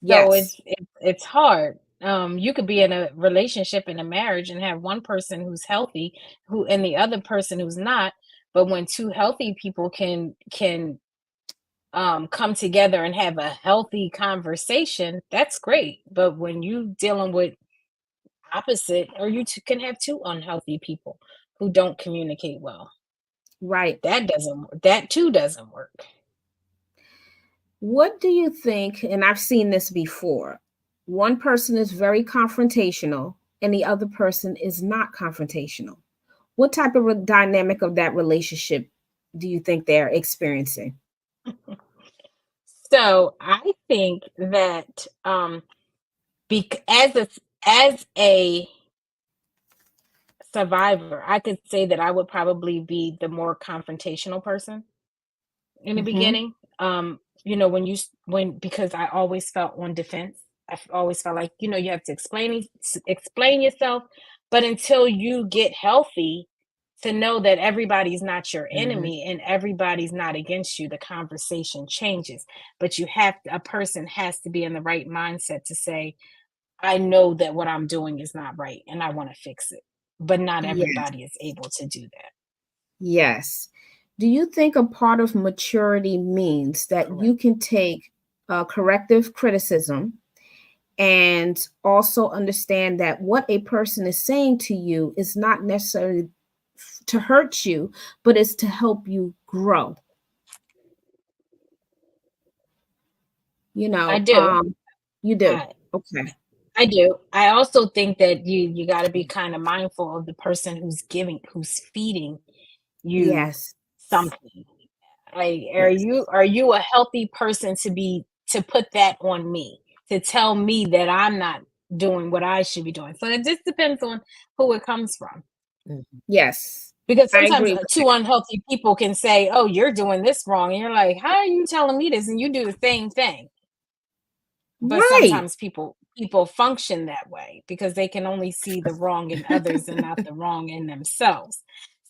So Yes. it's hard. You could be in a relationship, in a marriage, and have one person who's healthy, and the other person who's not. But when two healthy people can come together and have a healthy conversation, that's great. But when you dealing with opposite, or can have two unhealthy people who don't communicate well. Right. That too doesn't work. What do you think? And I've seen this before. One person is very confrontational and the other person is not confrontational. What type of dynamic of that relationship do you think they're experiencing? So I think that as a survivor, I could say that I would probably be the more confrontational person in the Mm-hmm. beginning. Because I always felt on defense. Always felt like, you have to explain yourself, but until you get healthy to know that everybody's not your enemy and everybody's not against you, the conversation changes. But a person has to be in the right mindset to say, I know that what I'm doing is not right and I want to fix it. But not Yes. everybody is able to do that. Yes. Do you think a part of maturity means that Correct. you can take corrective criticism and also understand that what a person is saying to you is not necessarily to hurt you, but it's to help you grow? I do. You do. I, Okay. I do. I also think that you got to be kind of mindful of the person who's feeding you Yes. something. Like, Yes. are you a healthy person to put that on me, to tell me that I'm not doing what I should be doing? So it just depends on who it comes from. Yes. Because I sometimes agree with two unhealthy people can say, "Oh, you're doing this wrong," and you're like, "How are you telling me this?" And you do the same thing. But right. sometimes people function that way because they can only see the wrong in others and not the wrong in themselves.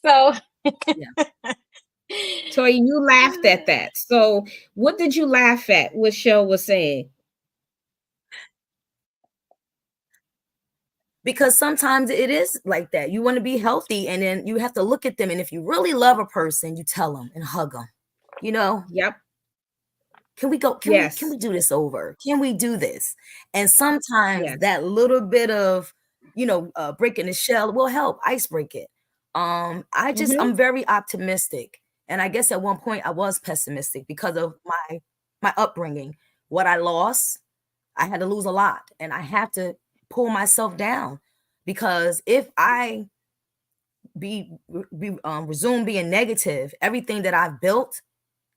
So Yeah. So you laughed at that. So what did you laugh at? What Shell was saying? Because sometimes it is like that. You want to be healthy, and then you have to look at them. And if you really love a person, you tell them and hug them. Yep. Can we go? Can Yes. we do this over? Can we do this? And sometimes Yes. that little bit of breaking the shell will help ice break it. I'm very optimistic, and I guess at one point I was pessimistic because of my upbringing. What I lost, I had to lose a lot, and I have to pull myself down, because if I resume being negative, everything that I've built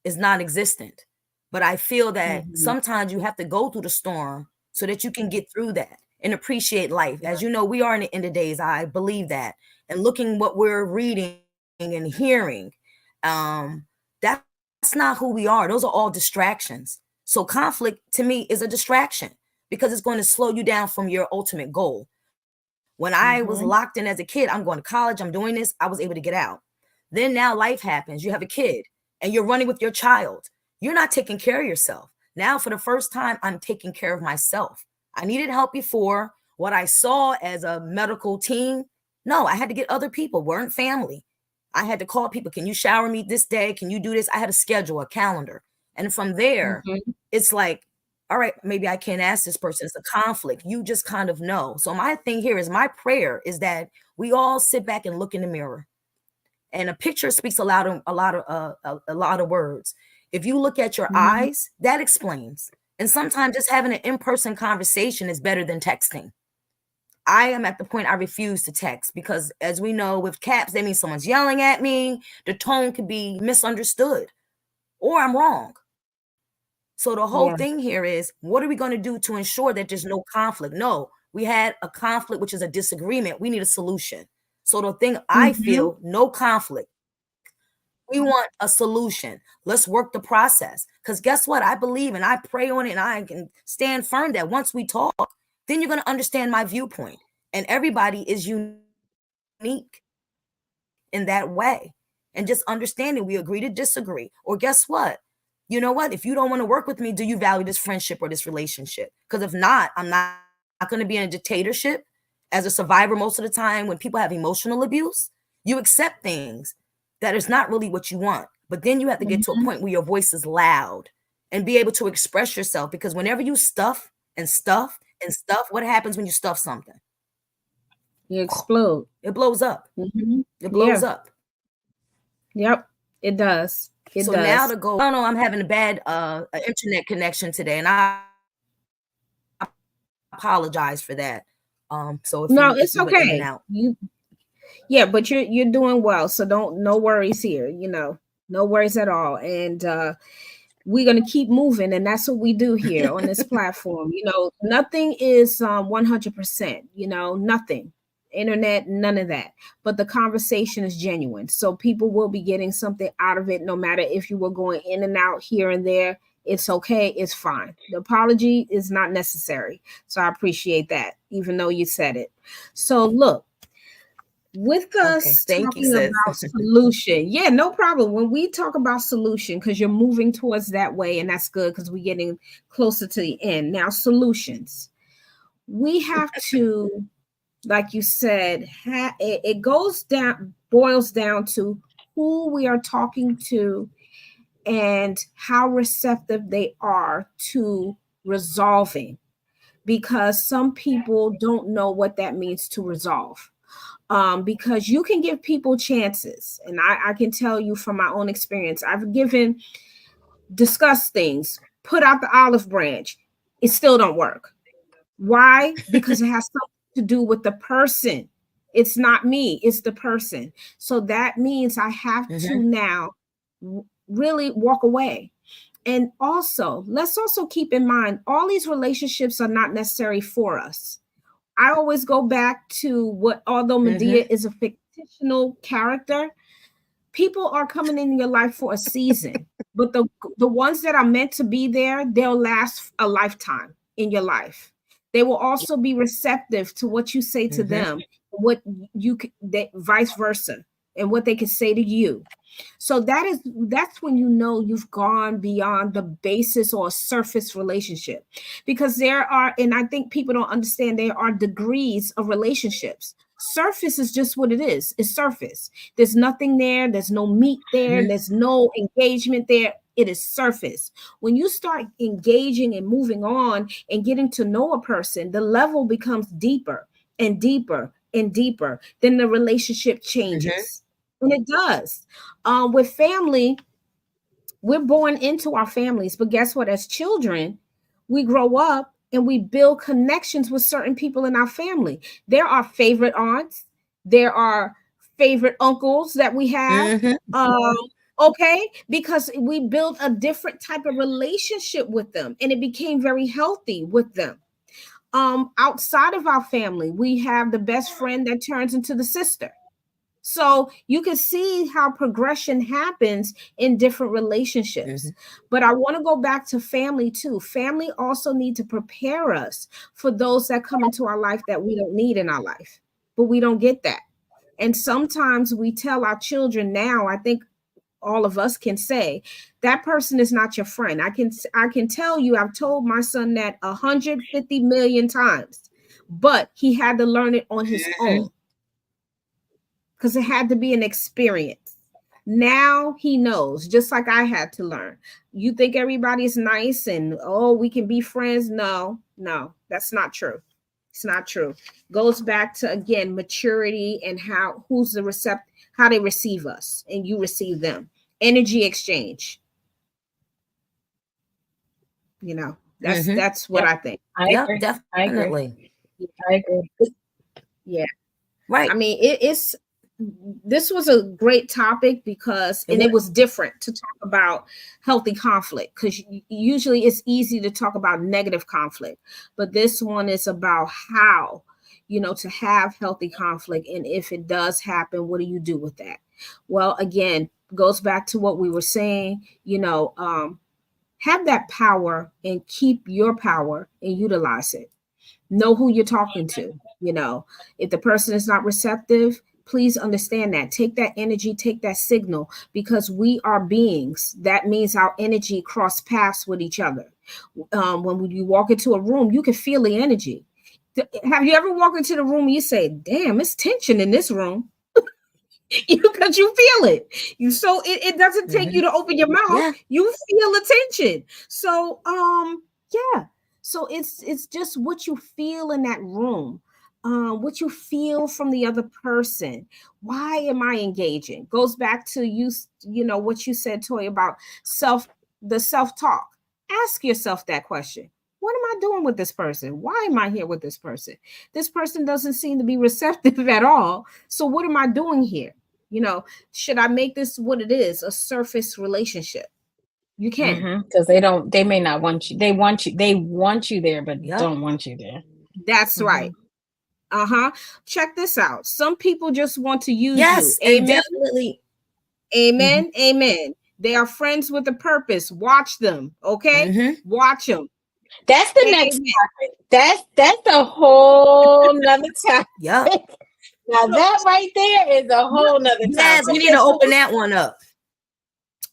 is non-existent. But I feel that Mhm. sometimes you have to go through the storm so that you can get through that and appreciate life. Yeah. As you know, we are in the end of days. I believe that. And looking what we're reading and hearing, that's not who we are. Those are all distractions. So conflict to me is a distraction because it's going to slow you down from your ultimate goal. When I was locked in as a kid, I'm going to college, I'm doing this, I was able to get out. Then now life happens. You have a kid and you're running with your child. You're not taking care of yourself. Now, for the first time, I'm taking care of myself. I needed help before. What I saw as a medical team, no, I had to get other people, weren't family. I had to call people. Can you shower me this day? Can you do this? I had a schedule, a calendar. And from there, it's like, all right, maybe I can't ask this person. It's a conflict. You just kind of know. So my thing here is, my prayer is that we all sit back and look in the mirror. And a picture speaks a lot of words. If you look at your eyes, that explains. And sometimes just having an in-person conversation is better than texting. I am at the point I refuse to text because, as we know, with caps, that means someone's yelling at me. The tone could be misunderstood or I'm wrong. So the whole thing here is, what are we going to do to ensure that there's no conflict? No, we had a conflict, which is a disagreement. We need a solution. So the thing I feel, no conflict. We want a solution. Let's work the process. Because guess what? I believe and I pray on it, and I can stand firm that once we talk, then you're going to understand my viewpoint. And everybody is unique in that way. And just understanding we agree to disagree. Or guess what? You know what? If you don't want to work with me, do you value this friendship or this relationship? Because if not, I'm not going to be in a dictatorship. As a survivor, most of the time when people have emotional abuse, you accept things that is not really what you want. But then you have to get to a point where your voice is loud and be able to express yourself. Because whenever you stuff and stuff and stuff, what happens when you stuff something? You explode. It blows up. It blows up. Yep, it does. It so does. Now to go, I don't know, I'm having a bad internet connection today, and I apologize for that. So if it's okay. Yeah, but you're doing well, so no worries here. No worries at all. And we're going to keep moving, and that's what we do here on this platform. Nothing is 100%. Nothing. Internet, none of that. But the conversation is genuine, so people will be getting something out of it, no matter if you were going in and out here and there. It's okay. It's fine. The apology is not necessary. So I appreciate that, even though you said it. So look, with us talking about solution. Yeah, no problem. When we talk about solution, because you're moving towards that way, and that's good because we're getting closer to the end. Now, solutions. We have to, like you said, it boils down to who we are talking to and how receptive they are to resolving, because some people don't know what that means to resolve. Because you can give people chances. And I can tell you from my own experience, I've discussed things, put out the olive branch. It still don't work. Why? Because it has something to do with the person. It's not me, it's the person. So that means I have to now really walk away. And also, let's also keep in mind, all these relationships are not necessary for us. I always go back to although Medea is a fictional character, people are coming in your life for a season, but the ones that are meant to be there, they'll last a lifetime in your life. They will also be receptive to what you say to them, vice versa, and what they can say to you. So that's when you've gone beyond the basis or surface relationship, because and I think people don't understand, there are degrees of relationships. Surface is just what it is. It's surface. There's nothing there. There's no meat there. There's no engagement there. It is surface. When you start engaging and moving on and getting to know a person, the level becomes deeper and deeper and deeper. Then the relationship changes. And it does. With family, we're born into our families, but guess what? As children, we grow up and we build connections with certain people in our family. There are favorite aunts. There are favorite uncles that we have. Okay, because we built a different type of relationship with them, and it became very healthy with them. Outside of our family, we have the best friend that turns into the sister. So you can see how progression happens in different relationships. But I want to go back to family too. Family also need to prepare us for those that come into our life that we don't need in our life, but we don't get that. And sometimes we tell our children now, I think all of us can say, that person is not your friend. I can tell you, I've told my son that 150 million times, but he had to learn it on his own, because it had to be an experience. Now he knows, just like I had to learn. You think everybody's nice and, oh, we can be friends? No, that's not true. It's not true. Goes back to, again, maturity and how they receive us and you receive them. Energy exchange. That's what I think. I agree. Definitely. I agree. Yeah. Right. I mean, this was a great topic because it was different to talk about healthy conflict, because usually it's easy to talk about negative conflict, but this one is about how, to have healthy conflict. And if it does happen, what do you do with that? Well, again, goes back to what we were saying, have that power and keep your power and utilize it. Know who you're talking to. If the person is not receptive, please understand that. Take that energy, take that signal, because we are beings. That means our energy cross paths with each other. When you walk into a room, you can feel the energy. Have you ever walked into the room and you say, damn, it's tension in this room? Because you feel it. So it doesn't take you to open your mouth. You feel the tension. So yeah. So it's just what you feel in that room, what you feel from the other person. Why am I engaging? Goes back to what you said, Toy, about the self-talk. Ask yourself that question. What am I doing with this person? Why am I here with this person? This person doesn't seem to be receptive at all. So what am I doing here? Should I make this what it is, a surface relationship? You can, because they may not want you. They want you there, but don't want you there. That's right. Check this out. Some people just want to use you. Amen. Definitely. Amen. Amen. They are friends with a purpose. Watch them. Okay. Watch them. That's the next topic. That's a whole nother topic. Now that right there is a whole nother topic. We need to open that one up.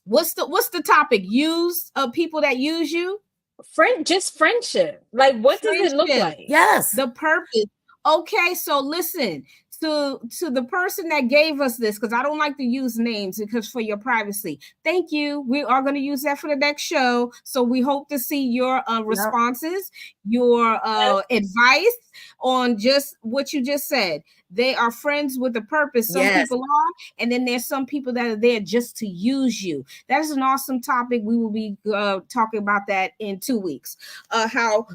What's the topic? Use people that use you? Just friendship. Like, what does it look like? Yes. The purpose. Okay, so listen to the person that gave us this, because I don't like to use names because for your privacy. Thank you. We are going to use that for the next show. So we hope to see your responses, your advice on just what you just said. They are friends with a purpose. Some people are, and then there's some people that are there just to use you. That is an awesome topic. We will be talking about that in 2 weeks. I have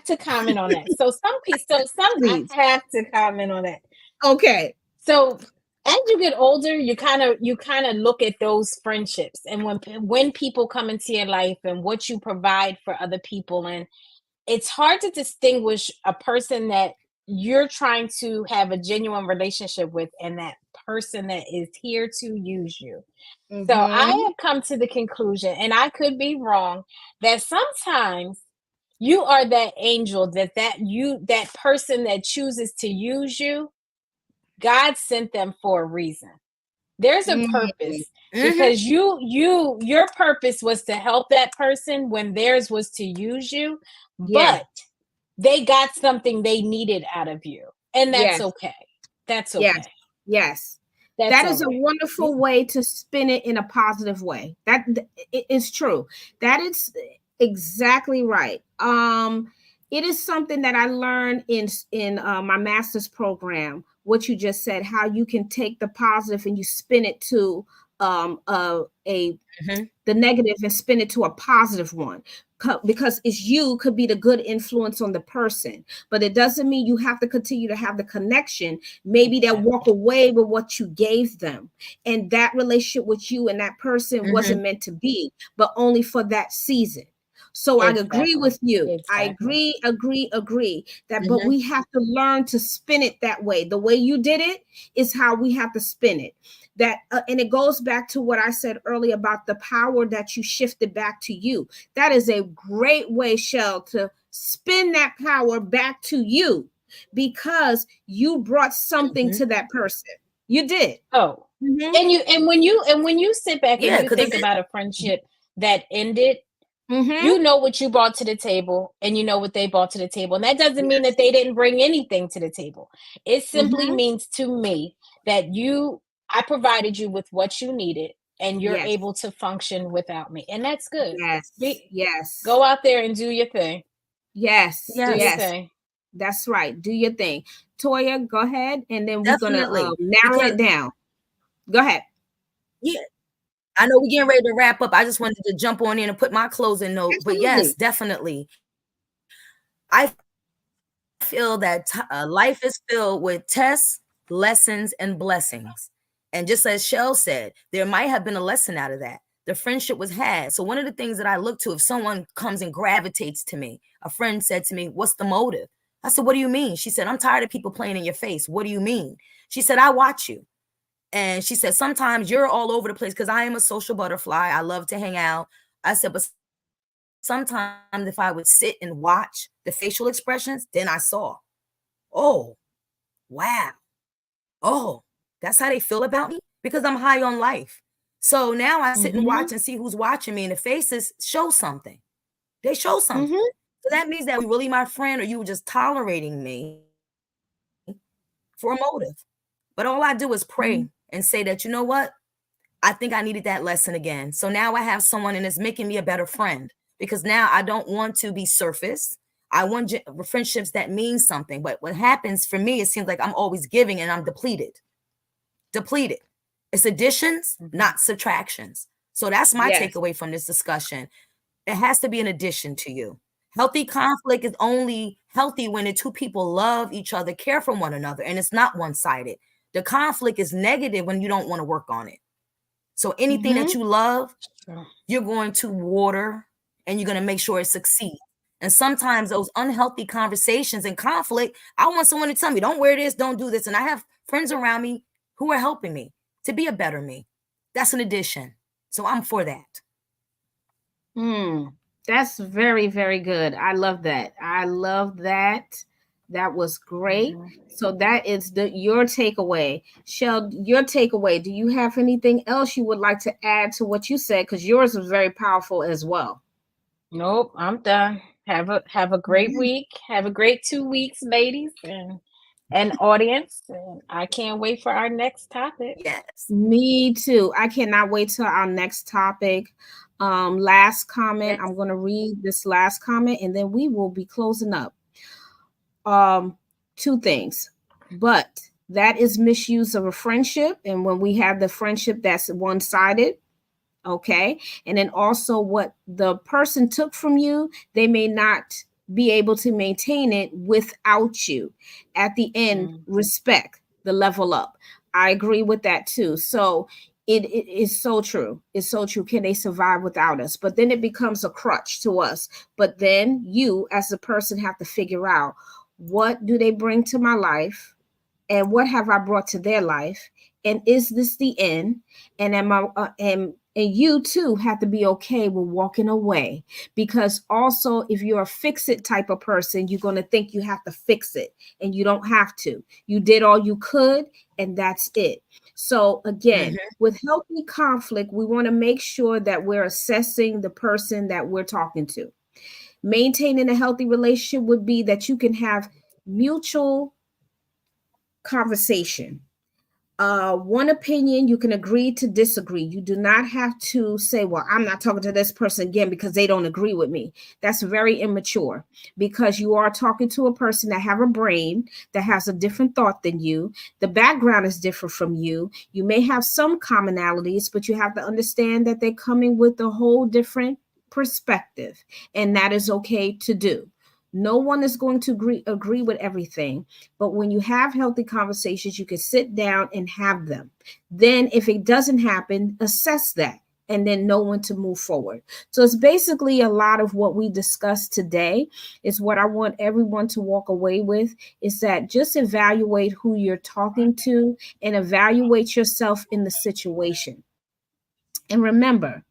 to comment on that. So I have to comment on that. Okay. So as you get older, you kind of look at those friendships, and when people come into your life and what you provide for other people, and it's hard to distinguish a person that you're trying to have a genuine relationship with and that person that is here to use you. So I have come to the conclusion, and I could be wrong, that sometimes you are that angel that person that chooses to use you. God sent them for a reason. There's a purpose, because your purpose was to help that person when theirs was to use you, but they got something they needed out of you, and that's okay. That's okay. Yes. That is a wonderful way to spin it in a positive way. That is true. That is exactly right. It is something that I learned in my master's program. What you just said, how you can take the positive and you spin it to the negative and spin it to a positive one, because you could be the good influence on the person, but it doesn't mean you have to continue to have the connection. Maybe they'll walk away with what you gave them, and that relationship with you and that person wasn't meant to be, but only for that season. So I agree with you. Exactly. I agree that, but we have to learn to spin it that way. The way you did it is how we have to spin it. That and it goes back to what I said earlier about the power that you shifted back to you. That is a great way, Shell, to spin that power back to you, because you brought something to that person. You did. Oh, and when you sit back and you think about a friendship that ended, you know what you brought to the table and you know what they brought to the table. And that doesn't mean that they didn't bring anything to the table. It simply means to me that I provided you with what you needed and you're able to function without me. And that's good. Yes. Go out there and do your thing. Yes. Do your thing. That's right. Do your thing. Toya, go ahead. And then we're going to narrow it down. Go ahead. Yeah. I know we're getting ready to wrap up. I just wanted to jump on in and put my closing note. Absolutely. But yes, definitely. I feel that life is filled with tests, lessons, and blessings. And just as Shell said, there might have been a lesson out of that. The friendship was had. So one of the things that I look to, if someone comes and gravitates to me, a friend said to me, "What's the motive?" I said, "What do you mean?" She said, "I'm tired of people playing in your face." "What do you mean?" She said, "I watch you." And she said, "Sometimes you're all over the place," because I am a social butterfly. I love to hang out. I said, "But sometimes if I would sit and watch the facial expressions, then I saw, oh, wow. Oh, that's how they feel about me, because I'm high on life." So now I sit and watch and see who's watching me, and the faces show something. They show something. So that means that you're really my friend, or you were just tolerating me for a motive. But all I do is pray and say that, you know what? I think I needed that lesson again. So now I have someone, and it's making me a better friend, because now I don't want to be surface. I want friendships that mean something. But what happens for me, it seems like I'm always giving and I'm depleted. It's additions, not subtractions. So that's my takeaway from this discussion. It has to be an addition to you. Healthy conflict is only healthy when the two people love each other, care for one another, and it's not one-sided. The conflict is negative when you don't want to work on it. So anything that you love, you're going to water, and you're going to make sure it succeeds. And sometimes those unhealthy conversations and conflict, I want someone to tell me, "Don't wear this, don't do this." And I have friends around me who are helping me to be a better me. That's an addition. So I'm for that. That's very, very good. I love that. That was great. So that is your takeaway. Shell, your takeaway. Do you have anything else you would like to add to what you said? Because yours was very powerful as well. Nope, I'm done. Have a great week. Have a great 2 weeks, ladies and audience. And I can't wait for our next topic. Yes. Me too. I cannot wait till our next topic. Last comment. I'm going to read this last comment and then we will be closing up. 2 things. But that is misuse of a friendship. And when we have the friendship that's one-sided, okay, and then also what the person took from you, they may not be able to maintain it without you. At the end, respect the level up. I agree with that too. So it is so true. It's so true. Can they survive without us? But then it becomes a crutch to us. But then you as a person have to figure out, what do they bring to my life? And what have I brought to their life? And is this the end? And am I and you too have to be okay with walking away, because also if you're a fix it type of person, you're going to think you have to fix it, and you don't have to. You did all you could, and that's it. So again, with healthy conflict, we want to make sure that we're assessing the person that we're talking to. Maintaining a healthy relationship would be that you can have mutual conversation. One opinion, you can agree to disagree. You do not have to say, "Well, I'm not talking to this person again because they don't agree with me." That's very immature, because you are talking to a person that have a brain, that has a different thought than you. The background is different from you. You may have some commonalities, but you have to understand that they're coming with a whole different perspective, and that is okay to do. No one is going to agree with everything, but when you have healthy conversations, you can sit down and have them. Then if it doesn't happen, assess that. and then know when to move forward. So it's basically a lot of what we discussed today is what I want everyone to walk away with, is that just evaluate who you're talking to and evaluate yourself in the situation. And remember,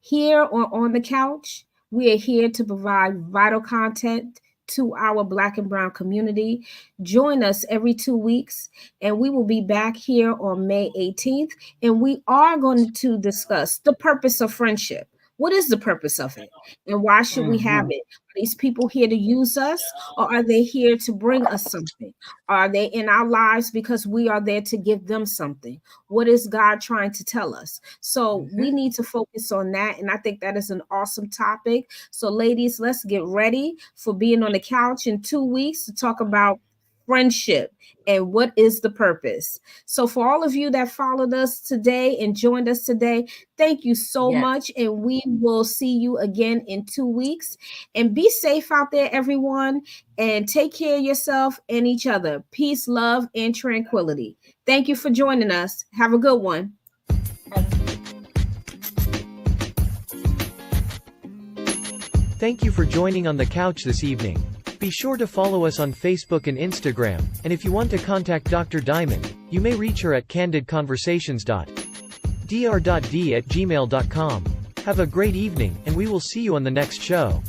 here on the couch, we are here to provide vital content to our Black and Brown community. Join us every 2 weeks, and we will be back here on May 18th, and we are going to discuss the purpose of friendship. What is the purpose of it, and why should we have it? Are these people here to use us, or are they here to bring us something? Are they in our lives because we are there to give them something? What is God trying to tell us? So we need to focus on that, and I think that is an awesome topic. So ladies, let's get ready for being on the couch in 2 weeks to talk about friendship and what is the purpose. So for all of you that followed us today and joined us today, thank you so much, and we will see you again in 2 weeks. And be safe out there, everyone, and take care of yourself and each other. Peace, love, and tranquility. Thank you for joining us. Have a good one. Thank you for joining on the couch this evening. Be sure to follow us on Facebook and Instagram, and if you want to contact Dr. Diamond, you may reach her at candidconversations.dr.d@gmail.com. Have a great evening, and we will see you on the next show.